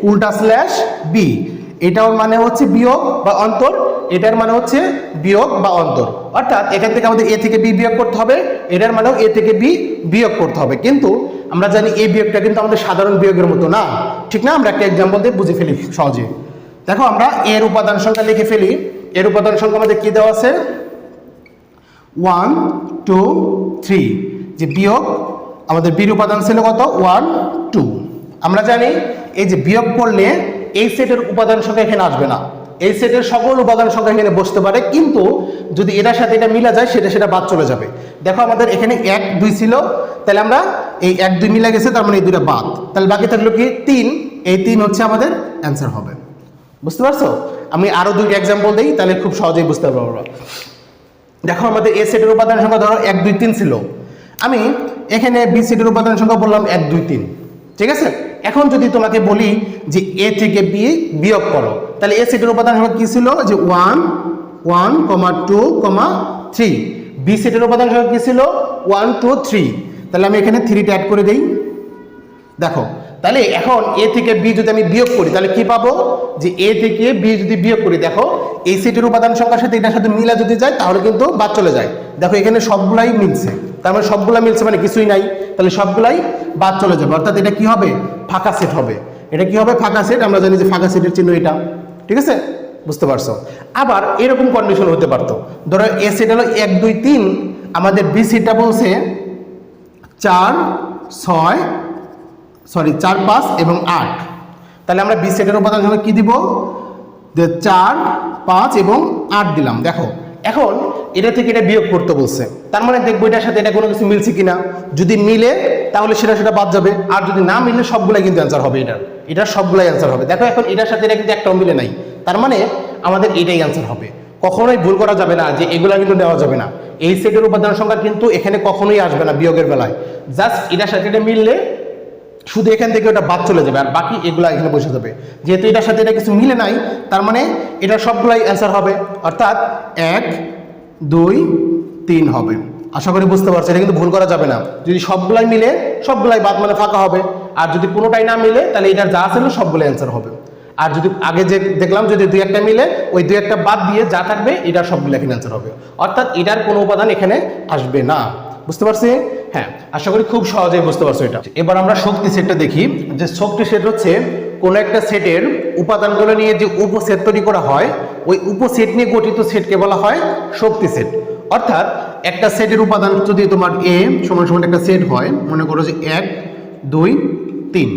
উল্টা স্ল্যাশ বি, এটার মানে হচ্ছে বিয়োগ বা অন্তর, এটার মানে হচ্ছে বিয়োগ বা অন্তর। অর্থাৎ এখান থেকে আমাদের এ থেকে বি বিয়োগ করতে হবে, এটার মানেও এ থেকে বি বিয়োগ করতে হবে। কিন্তু আমরা জানি এই বিয়োগটা কিন্তু আমাদের সাধারণ বিয়োগের মতো না, ঠিক না? আমরা একটা এক্সাম্পল দিয়ে বুঝে ফেলি সহজে। দেখো আমরা এর উপাদান সংখ্যা লিখে ফেলি। এর উপাদান সংখ্যা আমাদের কি দেওয়া আছে? 1 2 3। যে বিয়োগ আমাদের বির উপাদান ছিল কত? 1 2। আমরা জানি এই যে বিয়োগ করলে এই সেটের উপাদান সংখ্যা এখানে আসবে না, এই সেটের সকল উপাদান সংখ্যা এখানে বসতে পারে, কিন্তু যদি এটার সাথে এটা মিলা যায় সেটা বাদ চলে যাবে। দেখো আমাদের এখানে 1 2 ছিল, তাহলে আমরা এই 1 2 মিলা গেছে, তার মানে এই দুইটা বাদ, তাহলে বাকি থাকলো কি? 3। এই 3 হচ্ছে আমাদের অ্যান্সার হবে। বুঝতে পারছো? আমি আরো দুইটা এক্সাম্পল দিই, তাহলে খুব সহজেই বুঝতে পারবো। দেখো আমাদের এ সেটের উপাদান সংখ্যা ধরো 1 2 3 ছিল, আমি এখানে বি সেটের উপাদান সংখ্যা বললাম 1 2 3, ঠিক আছে? এখন যদি তোমাকে বলি যে এ থেকে বি বিয়োগ করো, তাহলে এ সেটের উপাদান সংখ্যা কি ছিল? যে 1 1 2 3। বি সেটের উপাদান সংখ্যা কি ছিল? 1 2 3। তাহলে আমি এখানে 3টা অ্যাড করে দেই। দেখো তাহলে এখন এ থেকে বি যদি আমি বিয়োগ করি তাহলে কি পাবো? যে এ থেকে বি যদি বিয়োগ করি, দেখো এই সেটের উপাদান সংখ্যার সাথে এটার সাথে মিলা যদি যায় তাহলে কিন্তু বাদ চলে যায়। দেখো এখানে সবগুলাই মিলছে, তার মানে সবগুলা মিলছে মানে কিছুই নাই, তাহলে সবগুলাই বাদ চলে যাবে, অর্থাৎ এটা কি হবে? ফাঁকা সেট হবে। এটা কি হবে? ফাঁকা সেট। আমরা জানি যে ফাঁকা সেটের চিহ্ন এটা, ঠিক আছে? বুঝতে পারছো? আবার এরকম কন্ডিশন হতে পারতো, ধরো এ সেট হলো 1 2 3, আমাদের বি সেটটা বলছে 4 5 এবং 8। তাহলে আমরা বি সেটের উপাদান হিসেবে কি দিব? 4 5 এবং 8 দিলাম। দেখো এখন এটা থেকে এটা বিয়োগ করতে বলছে, তার মানে দেখবো এটার সাথে এটা কোনো কিছু মিলছে কিনা। যদি মিলে তাহলে সেটা বাদ যাবে, আর যদি না মিলে সবগুলাই কিন্তু অ্যান্সার হবে। এটার সবগুলাই অ্যান্সার হবে। দেখো এখন এটার সাথে এটা কিন্তু একটাও মিলে নাই, তার মানে আমাদের এটাই অ্যান্সার হবে। কখনোই ভুল করা যাবে না যে এগুলা কিন্তু দেওয়া যাবে না। এই সেটের উপাদান সংখ্যা কিন্তু এখানে কখনোই আসবে না বিয়োগের বেলায়, জাস্ট এটার সাথে এটা মিললে শুধু এখান থেকে ওটা বাদ চলে যাবে, আর বাকি এগুলা এখানে বসে যাবে। যেহেতু এটার সাথে এটা কিছু মিলে নাই, তার মানে এটা সবগুলাই অ্যান্সার হবে, অর্থাৎ 1 2 3 হবে। আশা করি বুঝতে পারছো, এটা কিন্তু ভুল করা যাবে না। যদি সবগুলাই মিলে সবগুলাই বাদ মানে ফাঁকা হবে, আর যদি কোনোটাই না মিলে তাহলে এটার যা ছিল সবগুলো অ্যান্সার হবে। আর যদি আগে যে দেখলাম যদি 2 একটা মিলে ওই 2 একটা বাদ দিয়ে যা থাকবে এটার সবগুলো এখানে অ্যান্সার হবে, অর্থাৎ এটার কোনো উপাদান এখানে আসবে না। বুঝতে পারছি? হ্যাঁ, আশা করি খুব সহজেই বুঝতে পারছো এটা। এবার আমরা শক্তি সেটটা দেখি। যে শক্তি সেট হচ্ছে কোন একটা সেটের উপাদানগুলো নিয়ে যে উপসেট তৈরি করা হয়, ওই উপসেট নিয়ে গঠিত সেটকে বলা হয় শক্তি সেট। অর্থাৎ একটা সেটের উপাদান যদি তোমার এ সমান সমান একটা সেট হয়, মনে করো যে 1 2 3,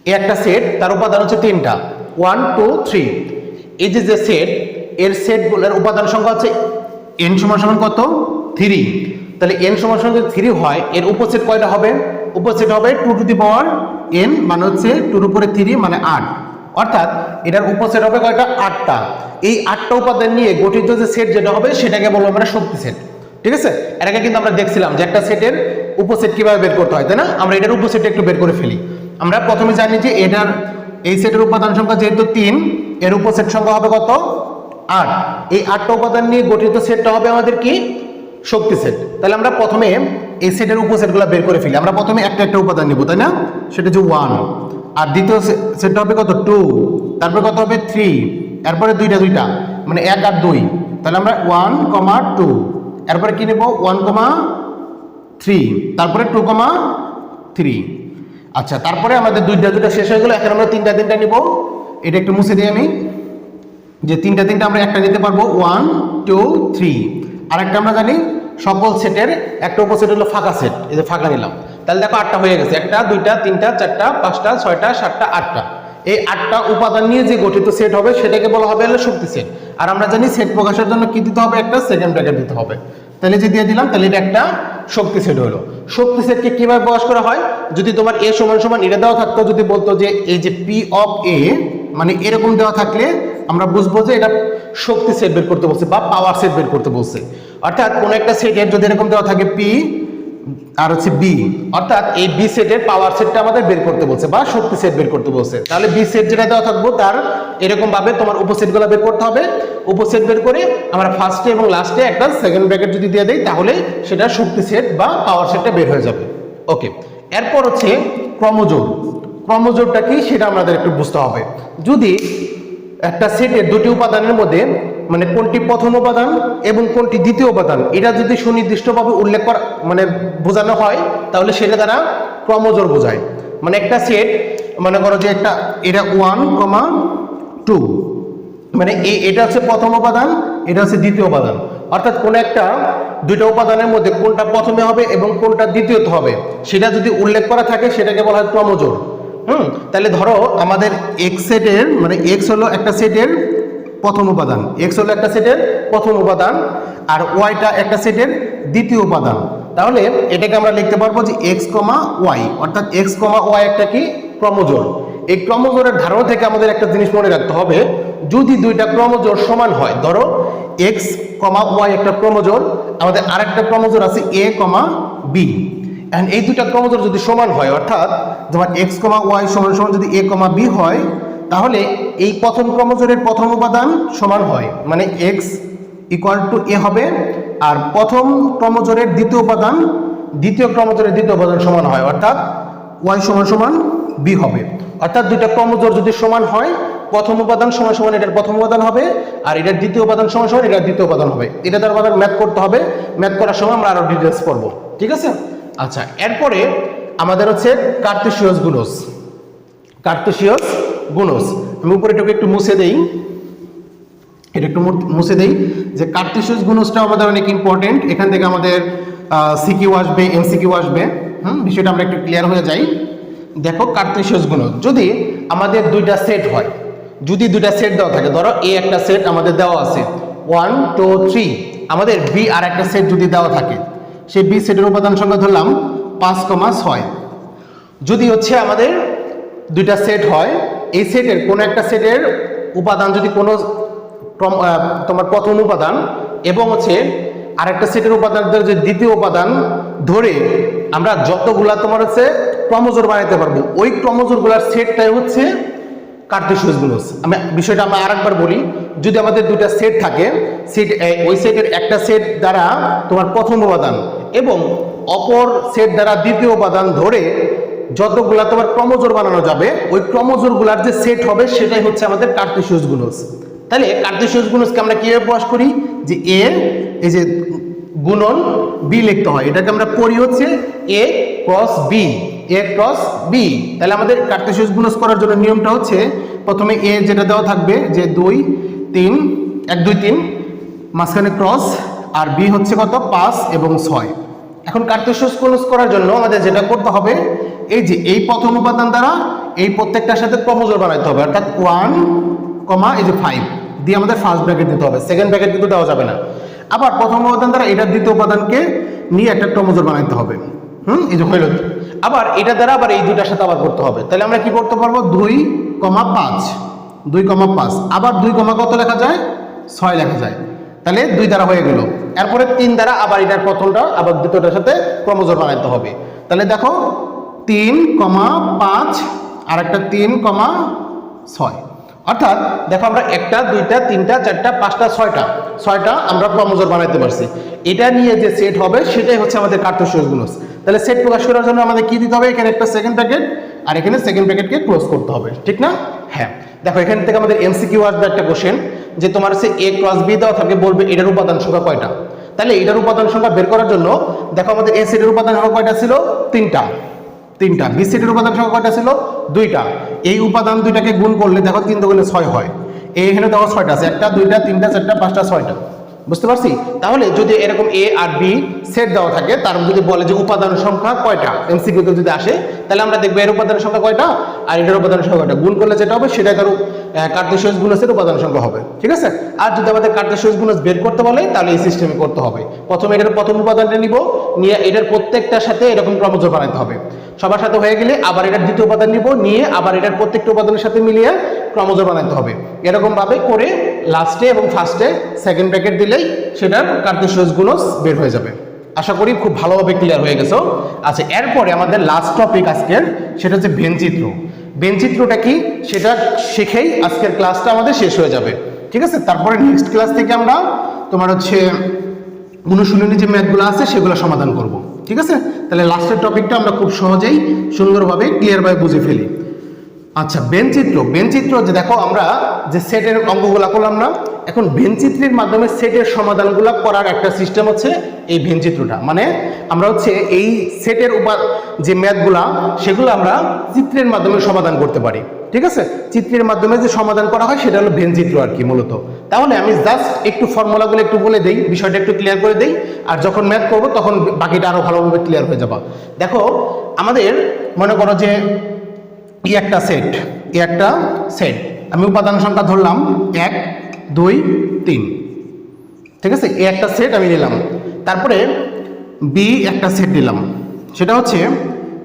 এই একটা সেট, তার উপাদান হচ্ছে 3টা, 1 2 3। এই যে সেট, এর সেটগুলোর উপাদান সংখ্যা হচ্ছে n সমান সমান কত? 3। তাহলে n সমান সমান যদি 3 হয়, এর উপসেট কয়টা হবে? উপসেট হবে 2 টু দি পাওয়ার n, মানে হচ্ছে 2 এর উপরে 3 মানে 8। অর্থাৎ এটার উপসেট হবে কয়টা? 8টা। এই 8টা উপাদান নিয়ে গঠিত যে সেট যেটা হবে সেটাকে বলবো আমরা শক্তি সেট। ঠিক আছে? এর আগে কিন্তু আমরা দেখছিলাম যে একটা সেটের উপসেট কিভাবে বের করতে হয়, তাই না? আমরা এটার উপসেটটা একটু বের করে ফেলি। আমরা প্রথমে জানি যে এটার এই সেটের উপাদান সংখ্যা যেহেতু 3, এর উপসেট সংখ্যা হবে কত? 8। এই 8টা উপাদান নিয়ে গঠিত সেটটা হবে আমাদের কি? শক্তি সেট। তাহলে আমরা প্রথমে এই সেটের উপসেটগুলো বের করে ফেলি। আমরা প্রথমে একটা উপাদান নিব, তাই না? সেটা হচ্ছে 1, আর দ্বিতীয় সেটটা হবে কত? 2, তারপর কত হবে? 3, এরপরে দুইটা মানে 1 আর 2। তাহলে আমরা 1, 2, এরপরে কি নেব? 1, 3, তারপরে 2, 3। আচ্ছা, তারপরে আমাদের দুইটা শেষ হয়ে গেল। এখন আমরা তিনটা নিব। এটা একটু মুছে দিই আমি, যে তিনটা আমরা একটা নিতে পারবো, 1 2 3। আর একটা আমরা জানি সকল সেটের একটা উপসেট হলো ফাঁকা সেট। এই যে ফাঁকা নিলাম, তাহলে দেখো 8টা হয়ে গেছে। 1 2 3 4 5 6 7 8টা। এই 8টা উপাদান নিয়ে যে গঠিত সেট হবে সেটাকে বলা হবে হলো শক্তি সেট। আর আমরা জানি সেট প্রকাশের জন্য কি দিতে হবে? একটা সেকেন্ড ব্র্যাকেট দিতে হবে। তাহলে যে দিয়ে দিলাম, তাহলে এটা একটা শক্তি সেট হলো। শক্তি সেটকে কিভাবে প্রকাশ করা হয়? যদি তোমার এ সমান সমান এটা দেওয়া থাকতো, যদি বলতো যে এই যে পি অফ এ, মানে এরকম দেওয়া থাকলে আমরা বুঝবো যে এটা শক্তি সেট বের করতে বলছে বা পাওয়ার সেট বের করতে বলছে। অর্থাৎ কোন একটা সেটের যদি এরকম দেওয়া থাকে পি আর হচ্ছে বি, অর্থাৎ এই বি সেটের পাওয়ার সেটটা আমাদের বের করতে বলছে বা শক্তি সেট বের করতে বলছে। তাহলে বি সেট যেটা দেওয়া থাকবো তার এরকম ভাবে তোমার উপসেটগুলো বের করতে হবে। উপসেট বের করে আমরা ফার্স্টে এবং লাস্টে একটা সেকেন্ড ব্র্যাকেট যদি দিয়ে দেই, তাহলে সেটা শক্তি সেট বা পাওয়ার সেটটা বের হয়ে যাবে। ওকে, এরপর হচ্ছে ক্রমজোড়। ক্রমজোড়টা কি সেটা আমাদের একটু বুঝতে হবে। যদি একটা সেটের দুটি উপাদানের মধ্যে মানে কোনটি প্রথম উপাদান এবং কোনটি দ্বিতীয় উপাদান এটা যদি সুনির্দিষ্টভাবে উল্লেখ করা মানে বোঝানো হয়, তাহলে সেটা দ্বারা ক্রমজোড় বোঝায়। মানে একটা সেট মনে করো যে একটা এটা 1, 2, মানে এটা হচ্ছে প্রথম উপাদান, এটা হচ্ছে দ্বিতীয় উপাদান। অর্থাৎ কোন একটা দুইটা উপাদানের মধ্যে কোনটা প্রথমে হবে এবং কোনটা দ্বিতীয়ত হবে সেটা যদি উল্লেখ করা থাকে সেটাকে বলা হয় ক্রমজোড়। তাহলে ধরো আমাদের এক্স সেটের মানে এক্স হলো একটা সেটের প্রথম উপাদান, এক্স হলো একটা সেটের প্রথম উপাদান, আর ওয়াইটা একটা সেটের দ্বিতীয় উপাদান। তাহলে এটাকে আমরা লিখতে পারবো যে এক্স কমা ওয়াই, অর্থাৎ এক্স কমা ওয়াই একটা কি? ক্রমজোড়। এই ক্রমজোড়ের ধারণা থেকে আমাদের একটা জিনিস মনে রাখতে হবে, যদি দুইটা ক্রমজোড় সমান হয়, ধরো এক্স কমা ওয়াই একটা ক্রমজোড়, আমাদের আরেকটা ক্রমজোড় আছে এ কমা বি। এন্ড এই দুইটা ক্রমজোড় যদি সমান হয়, অর্থাৎ তোমার এক্স কমা ওয়াই সমান সমান যদি এ কমা বি হয়, তাহলে এই প্রথম ক্রমজোড়ের প্রথম উপাদান সমান হয়, মানে এক্স ইকুয়াল টু এ হবে। আর প্রথম ক্রমজোড়ের দ্বিতীয় উপাদান দ্বিতীয় ক্রমজোড়ের দ্বিতীয় উপাদান সমান হয়, অর্থাৎ ওয়াই সমান সমান বি হবে। অর্থাৎ দুইটা ক্রমজোড় যদি সমান হয়, প্রথম উপাদান সমান সমান এটার প্রথম উপাদান হবে, আর এটার দ্বিতীয় উপাদান সমান সমান এটার দ্বিতীয় উপাদান হবে। এটা দ্বারা আমাদের ম্যাথ করতে হবে, ম্যাথ করার সময় আমরা আরো ডিটেলস পড়বো। ঠিক আছে? আচ্ছা, এরপরে আমাদের হচ্ছে কার্তেশীয় গুণজ। কার্তেশিয়াস গুণজ। আমি উপরেটাকে একটু মুছে দেই, এটা একটু মুছে দেই যে কার্তেশিয়াস গুণজটা আমাদের অনেক ইম্পর্টেন্ট। এখান থেকে আমাদের সিকিউ আসবে, এমসিকিউ আসবে। বিষয়টা আমরা একটু ক্লিয়ার হয়ে যাই। দেখো কার্তেশিয়াস গুণজ যদি আমাদের দুইটা সেট হয়, যদি দুইটা সেট দেওয়া থাকে, ধরো এ একটা সেট আমাদের দেওয়া আছে 1 2 3, আমাদের বি আর একটা সেট যদি দেওয়া থাকে, সেই বি সেটের উপাদান সংখ্যা ধরলাম 5,6। যদি হচ্ছে আমাদের দুইটা সেট হয়, এই সেটের কোনো একটা সেটের উপাদান যদি কোনো তোমার প্রথম উপাদান এবং হচ্ছে আরেকটা সেটের উপাদান যে দ্বিতীয় উপাদান ধরে আমরা যতগুলা তোমার হচ্ছে ক্রমজোড় বানাইতে পারবো, ওই ক্রমজোড়গুলার সেটটাই হচ্ছে কার্তেশিয়াস গুণজ। আমি বিষয়টা আমরা আরেকবার বলি, যদি আমাদের দুইটা সেট থাকে, সেট ওই সেটের একটা সেট দ্বারা তোমার প্রথম উপাদান এবং অপর সেট দ্বারা দ্বিতীয় উপাদান ধরে যতগুলা তোমার ক্রমজোড় বানানো যাবে, ওই ক্রমজোড়গুলার যে সেট হবে সেটাই হচ্ছে আমাদের কার্তেশিয়াস গুণজ। তাহলে কার্তেশিয়াস গুণজকে আমরা কিভাবে প্রকাশ করি, যে এ এই যে গুণন বি লিখতে হয়, এটাকে আমরা পড়ি হচ্ছে এ ক্রস বি, এ ক্রস বি। তাহলে আমাদের কার্তেশিয়াস গুণজ করার জন্য নিয়মটা হচ্ছে প্রথমে এ যেটা দেওয়া থাকবে যে 2 3 1 2 3 মাঝখানে ক্রস, আর বি হচ্ছে কত 5 এবং 6। এখন কার্তেশিয়াস গুণজ করার জন্য আমাদের যেটা করতে হবে, এই যে এই প্রথম উপাদান দ্বারা এই প্রত্যেকটার সাথে ক্রমজোড় বানাইতে হবে, অর্থাৎ 1 এই যে 5 দিয়ে আমাদের ফার্স্ট ব্র্যাকেট দিতে হবে, সেকেন্ড ব্র্যাকেট কিন্তু দেওয়া যাবে না। আবার প্রথম উপাদান দ্বারা এটার দ্বিতীয় উপাদানকে নিয়ে একটা ক্রমজোড় বানাইতে হবে। এই যে হইল। আবার এটা দ্বারা আবার এই দুইটার সাথে আবার করতে হবে। তাহলে আমরা কি করতে পারবো, 2, 5 2, 5 আবার 2, কত লেখা যায় 6 লেখা যায়। তাহলে 2 দ্বারা হয়ে গেল। এরপরে 3 দ্বারা আবার এটার প্রথমটা আবার দ্বিতীয়টার সাথে ক্রমজোড় বানাইতে হবে। তাহলে দেখো 3, 5 আর একটা 3, 6, অর্থাৎ দেখো আমরা 1টা 2টা 3টা 4টা 5টা 6টা আমরা ক্রমজোড় বানাইতে পারছি। এটা নিয়ে যে সেট হবে সেটাই হচ্ছে আমাদের কার্তেশিয়াস গুণজ। তাহলে সেট প্রকাশ করার জন্য আমাদের কি দিতে হবে, এখানে একটা সেকেন্ড ব্র্যাকেট আর এখানে সেকেন্ড ব্র্যাকেটকে ক্লোজ করতে হবে, ঠিক না? হ্যাঁ। দেখো এখান থেকে আমাদের এমসিকিউ আসবে একটা কোশ্চেন, যে তোমার হচ্ছে এ ক্রস বি দেওয়া থাকে, বলবে এটার উপাদান সংখ্যা কয়টা। তাহলে এটার উপাদান সংখ্যা বের করার জন্য দেখো আমাদের এ সেটের উপাদান সংখ্যা কয়টা ছিল, 3টা। বি সেটের উপাদান সংখ্যা কয়টা ছিল, 2টা। এই উপাদান দুইটাকে গুণ করলে দেখো 3 গুণে 6 হয়। এখানে দেখো 6টা আছে, 1টা 2টা 3টা 4টা 5টা 6টা। বুঝতে পারছি? তাহলে যদি এরকম এ আর বি সেট দেওয়া থাকে, তার যদি বলে যে উপাদান সংখ্যা কয়টা, এমসিকিউতে যদি আসে, তাহলে আমরা দেখবো এর উপাদান সংখ্যা কয়টা আর এটার উপাদান সংখ্যা কয়টা, গুণ করলে যেটা হবে সেটা তার কার্তেশিয়াস গুণজের উপাদান সংখ্যা হবে, ঠিক আছে? আর যদি আমাদের কার্তেশিয়াস গুণজ বের করতে বলে তাহলে এই সিস্টেমে করতে হবে। প্রথমে এটার প্রথম উপাদানটা নিব, নিয়ে এটার প্রত্যেকটার সাথে এরকম ক্রমজোড় বানাইতে হবে। সবার সাথে হয়ে গেলে আবার এটার দ্বিতীয় উপাদান নিব, নিয়ে আবার এটার প্রত্যেকটা উপাদানের সাথে মিলিয়ে ক্রমজোড় বানাইতে হবে। এরকম ভাবে করে লাস্টে এবং ফার্স্টে সেকেন্ড ব্র্যাকেট দিলেই সেটার কার্তেশিয়াস গুণজ বের হয়ে যাবে। আশা করি খুব ভালোভাবে ক্লিয়ার হয়ে গেছো। আচ্ছা, এরপরে আমাদের লাস্ট টপিক আজকের, সেটা হচ্ছে ভেনচিত্র। ভেনচিত্রটা কি সেটা শিখেই আজকের ক্লাসটা আমাদের শেষ হয়ে যাবে, ঠিক আছে? তারপরে নেক্সট ক্লাস থেকে আমরা তোমার হচ্ছে অনুশীলনী যে ম্যাথগুলো আছে সেগুলো সমাধান করব, ঠিক আছে? তাহলে লাস্টের টপিকটা আমরা খুব সহজেই সুন্দরভাবে ক্লিয়ারভাবে বুঝে ফেলি। আচ্ছা, বেনচিত্র যে দেখো আমরা যে সেটের অঙ্কগুলো করলাম না, এখন ভেনচিত্রের মাধ্যমে সেটের সমাধানগুলো করার একটা সিস্টেম হচ্ছে এই ভেনচিত্রটা। মানে আমরা হচ্ছে এই সেটের যে ম্যাথগুলা সেগুলো আমরা চিত্রের মাধ্যমে সমাধান করতে পারি, ঠিক আছে? চিত্রের মাধ্যমে যে সমাধান করা হয় সেটা হলো ভেনচিত্র আর কি মূলত। তাহলে আমি জাস্ট একটু ফর্মুলাগুলো একটু বলে দেই, বিষয়টা একটু ক্লিয়ার করে দেই, আর যখন ম্যাথ করব তখন বাকিটা আরো ভালোভাবে ক্লিয়ার হয়ে যাবে। দেখো আমাদের মনে করো যে একটা সেট আমি উপাদান সংখ্যা ধরলাম 1 2 3, ঠিক আছে? একটা সেট আমি নিলাম। তারপরে বি একটা সেট নিলাম, সেটা হচ্ছে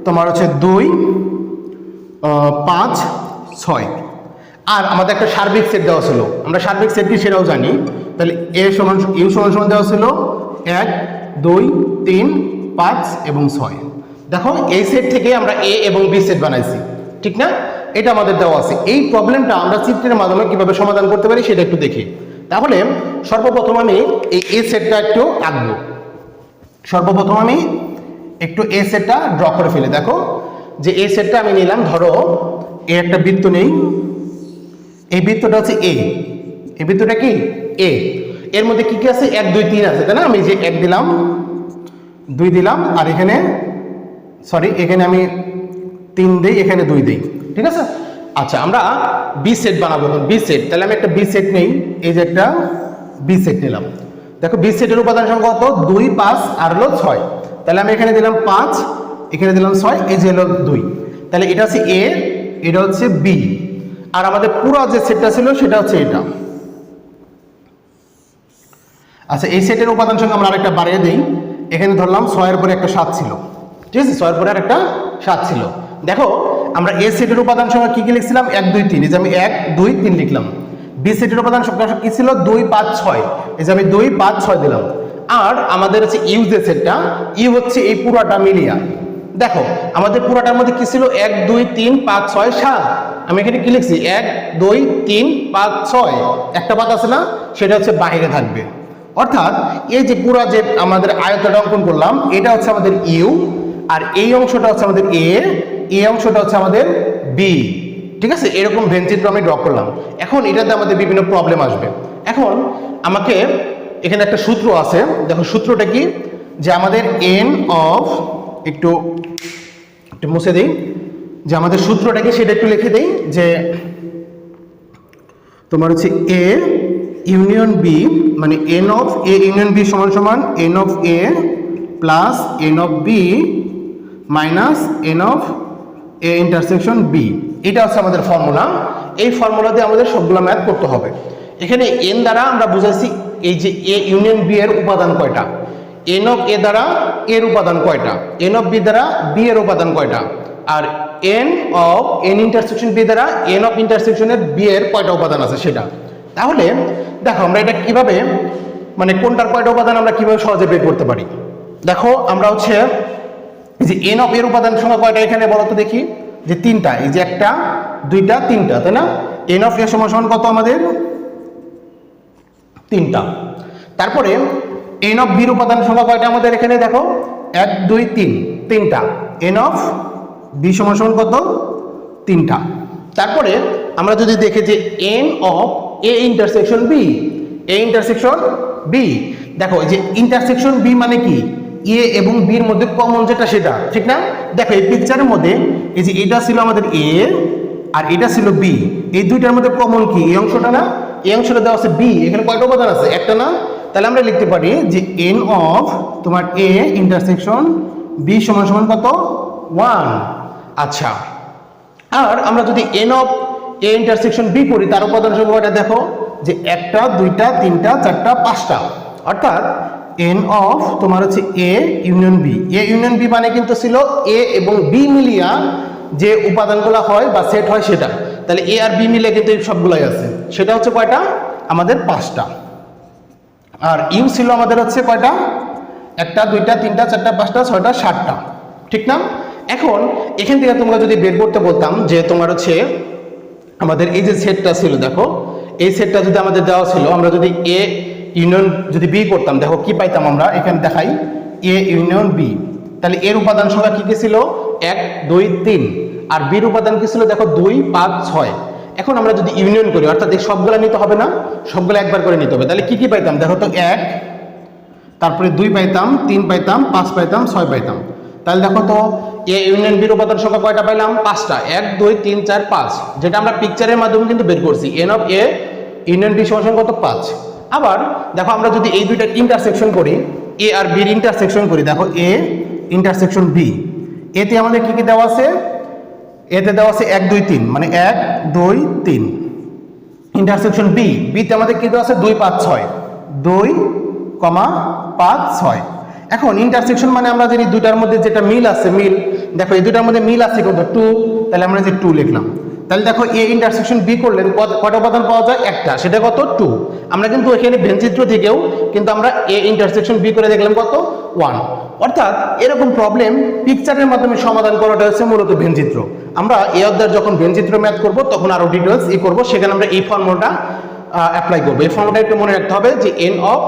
তোমার হচ্ছে 2 5 6। আর আমাদের একটা সার্বিক সেট দেওয়া ছিল, আমরা সার্বিক সেট কি সেটাও জানি। তাহলে ইউ সমান দেওয়া ছিল 1 2 3 5 এবং 6। দেখো এই সেট থেকে আমরা এ এবং বি সেট বানাইছি, ঠিক না? এটা আমাদের দেওয়া আছে। এই প্রবলেমটা আমরা চিত্রের মাধ্যমে কিভাবে সমাধান করতে পারি সেটা একটু দেখি। তাহলে সর্বপ্রথম আমি এই এ সেটটা একটু আঁকবো। সর্বপ্রথম আমি একটু এ সেটটা ড্র করে ফেলি। দেখো যে এ সেটটা আমি নিলাম, ধরো এ একটা বৃত্ত নেই, এই বৃত্তটা হচ্ছে এ। এই বৃত্তটা কি এ, এর মধ্যে কি কি আছে 1 2 3 আছে, তাই না? আমি যে 1 দিলাম 2 দিলাম আর এখানে আমি 3 দিই, এখানে 2 দিই, ঠিক আছে? আচ্ছা আমরা বি সেট বানাবো। বি সেট, তাহলে আমি একটা বি সেট নেই, এই যে একটা বি সেট নিলাম। দেখো বি সেটের উপাদান সংখ্যা কত? 2, 5 আর হলো 6। তাহলে আমি এখানে দিলাম 5, এখানে দিলাম 6, এই যে হলো 2। তাহলে এটা হচ্ছে এ, এটা হচ্ছে বি, আর আমাদের পুরো যে সেটটা ছিল সেটা হচ্ছে এটা। আচ্ছা এই সেটের উপাদান সংখ্যা আমরা আরেকটা বাড়িয়ে দিই। এখানে ধরলাম 6 এর পরে একটা 7 ছিল, ঠিক আছে, 6 এর পরে আরেকটা 7 ছিল। দেখো আমরা এ সেটের উপাদান সংখ্যা কি কি লিখছিলাম? 1, 2, 3, এই যে আমি 1, 2, 3 লিখলাম। বি সেটের উপাদান সংখ্যা কি ছিল? 2, 5, 6, এই যে আমি 2, 5, 6 দিলাম। আর আমাদের হচ্ছে ইউ যে সেটটা, ইউ হচ্ছে এই পুরাটা মিলিয়া। দেখো আমাদের পুরাটার মধ্যে কি ছিল? 1, 2, 3, 5, 6, 7। আমি এখানে কি লিখছি? 1, 2, 3, 5, 6, একটা বাদ আছে না, সেটা হচ্ছে বাইরে থাকবে। অর্থাৎ এই যে পুরো যে আমাদের আয়তটা অঙ্কন করলাম, এটা হচ্ছে আমাদের ইউ, আর এই অংশটা হচ্ছে আমাদের এ, এই অংশটা হচ্ছে আমাদের বি। ঠিক আছে, এরকম ভেনচিত্র আমি ড্র করলাম। এখন এটাতে আমাদের বিভিন্ন প্রবলেম আসবে। এখন আমাকে এখানে একটা সূত্র আছে, দেখো সূত্রটা কি, যে আমাদের এন অফ, একটু মুছে দিই, যে আমাদের সূত্রটা কি সেটা একটু লিখে দিই, যে তোমার হচ্ছে এ ইউনিয়ন বি, মানে N of A union B সমান সমান N of A plus N of B minus N of A intersection B. এটা হচ্ছে আমাদের ফর্মুলা। এই ফর্মুলা দিয়ে আমাদের সবগুলো ম্যাথ করতে হবে। এখানে এন দ্বারা আমরা বুঝাইছি এই যে এ ইউনিয়ন বি এর উপাদান কয়টা, এন অফ এ দ্বারা এর উপাদান কয়টা, এন অফ বি দ্বারা বি এর উপাদান কয়টা, আর n of n intersection B দ্বারা এন অফ ইন্টারসেকশনের বি এর কয়টা উপাদান আছে সেটা। তাহলে দেখো আমরা এটা কিভাবে, মানে কোনটার কয়টা উপাদান আমরা কিভাবে সহজে বের করতে পারি। দেখো আমরা হচ্ছে যে এন অফ এর উপাদান সংখ্যা কয়টা এখানে বলো তো দেখি, যে 3টা, এই যে 1টা 2টা 3টা, তাই না? এন অফ এ সমান সমান কত আমাদের? 3টা। তারপরে এন অফ বির উপাদান সংখ্যা কয়টা আমাদের এখানে দেখো, 1, 2, 3, 3টা। এন অফ বি সমান সমান কত? 3টা। তারপরে আমরা যদি দেখি যে N of A intersection B, A intersection B, দেখো এই যে ইন্টারসেকশন বি মানে কি, এ এবং বির মধ্যে কমন যেটা সেটা, ঠিক না? দেখো এই পিকচারের মধ্যে এই যে এটা ছিল আমাদের এ আর এটা ছিল বি, এই দুইটার মধ্যে কমন কি? এই অংশটা না, এই অংশটা দেওয়া আছে বি। এখানে কয়টা উপাদান আছে? একটা না? তাহলে আমরা লিখতে পারি যে এন অফ তোমার এ ইন্টারসেকশন বি সমান সমান কত? 1। আচ্ছা, আর আমরা যদি N of A intersection B করি, তার উপাদান সংখ্যাটা দেখো যে 1টা 2টা 3টা 4টা 5টা। অর্থাৎ এন অফ তোমার হচ্ছে A union B, A union B মানে কিন্তু ছিল এ এবং বি মিলিয়া যে উপাদানগুলো হয় বা সেট হয় সেটা। তাহলে এ আর বি মিলে কিন্তু সবগুলাই আছে, সেটা হচ্ছে কয়টা? আমাদের 5টা। আর ইউ ছিল আমাদের হচ্ছে কয়টা? 1টা 2টা 3টা 4টা 5টা 6টা 7টা, ঠিক না? এখন এখান থেকে তোমরা যদি বের করতে বলতাম যে তোমার হচ্ছে আমাদের এই যে সেটটা ছিল, দেখো এই সেটটা যদি আমাদের দেওয়া ছিল, আমরা যদি এ ইউনিয়ন যদি বি করতাম, দেখো কি পাইতাম আমরা, এখানে দেখাই এ ইউনিয়ন বি। তাহলে এর উপাদান সংখ্যা কি কি ছিল? 1, 2, 3, আর বির উপাদান কি ছিল? দেখো 2, 5, 6। এখন আমরা যদি ইউনিয়ন করি, অর্থাৎ এই সবগুলা নিতে হবে না, সবগুলো একবার করে নিতে হবে। তাহলে কি কি পাইতাম? দেখো তো 1, তারপরে 2 পাইতাম, 3 পাইতাম, 5 পাইতাম, 6 পাইতাম। তাহলে দেখো তো এ ইউনিয়ন বির উপাদান সংখ্যা কয়টা পাইলাম? 5টা। 1, 2, 3, 4, 5, যেটা আমরা পিকচারের মাধ্যমে কিন্তু বের করছি। N of A union B সমান কত? 5। আবার দেখো আমরা যদি এই দুইটা ইন্টারসেকশন করি, এ আর বির ইন্টারসেকশন করি, দেখো এ ইন্টারসেকশন বি, এতে আমাদের কি কি দেওয়া আছে? এতে দেওয়া আছে 1, 2, 3, মানে 1, 2, 3। ইন্টারসেকশন বি, বিতে আমাদের কি দেওয়া আছে? 2, 5, 6, 2, 5, 6। এখন ইন্টারসেকশন মানে আমরা জানি দুইটার মধ্যে যেটা মিল আছে, মিল, দেখো এই দুইটার মধ্যে মিল আছে কত? 2। তাহলে আমরা যে 2 লিখলাম। তাহলে দেখো এ ইন্টারসেকশন বি করলে কয়টা উপাদান পাওয়া যায়? একটা, সেটা কত? 2। আমরা কিন্তু এখানে ভেনচিত্র থেকেও কিন্তু আমরা এ ইন্টারসেকশন বি করে দেখলাম কত? 1। অর্থাৎ এরকম প্রবলেম পিকচারের মাধ্যমে সমাধান করাটা হচ্ছে মূলত ভেনচিত্র। আমরা এই অধ্যায়ে যখন ভেনচিত্র ম্যাথ করব তখন আরো ডিটেলস করব, সেখানে আমরা এই ফর্মুলাটা অ্যাপ্লাই করবো। এই ফর্মুলাটা একটু মনে রাখতে হবে যে N of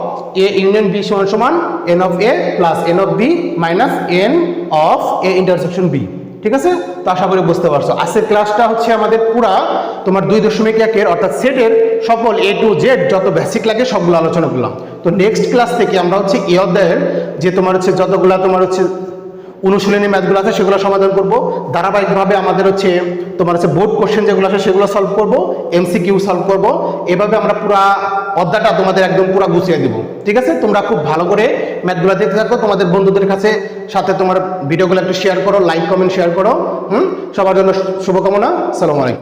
A union B সমান সমান N of A plus N of B minus N of A intersection B. ঠিক আছে, তো আশা করি বুঝতে পারছো। আজকের ক্লাসটা হচ্ছে আমাদের পুরা তোমার 2.1 অর্থাৎ সেটের সকল A to Z যত বেসিক লাগে সবগুলো আলোচনা করলাম। তো নেক্সট ক্লাস থেকে আমরা হচ্ছে এই অধ্যায়ের যে তোমার হচ্ছে যতগুলা তোমার হচ্ছে অনুশীলনী ম্যাথগুলো আছে সেগুলো সমাধান করব, ধারাবাহিকভাবে আমাদের হচ্ছে তোমার হচ্ছে বোর্ড কোশ্চেন যেগুলো আছে সেগুলো সলভ করব, এমসিকিউ সলভ করব। এভাবে আমরা পুরা অধ্যায়টা তোমাদের একদম পুরো গুছিয়ে দিব। ঠিক আছে, তোমরা খুব ভালো করে ম্যাথগুলো দেখতে থাকো, তোমাদের বন্ধুদের কাছে সাথে তোমার ভিডিওগুলো একটু শেয়ার করো, লাইক কমেন্ট শেয়ার করো। সবার জন্য শুভকামনা। আসসালামু আলাইকুম।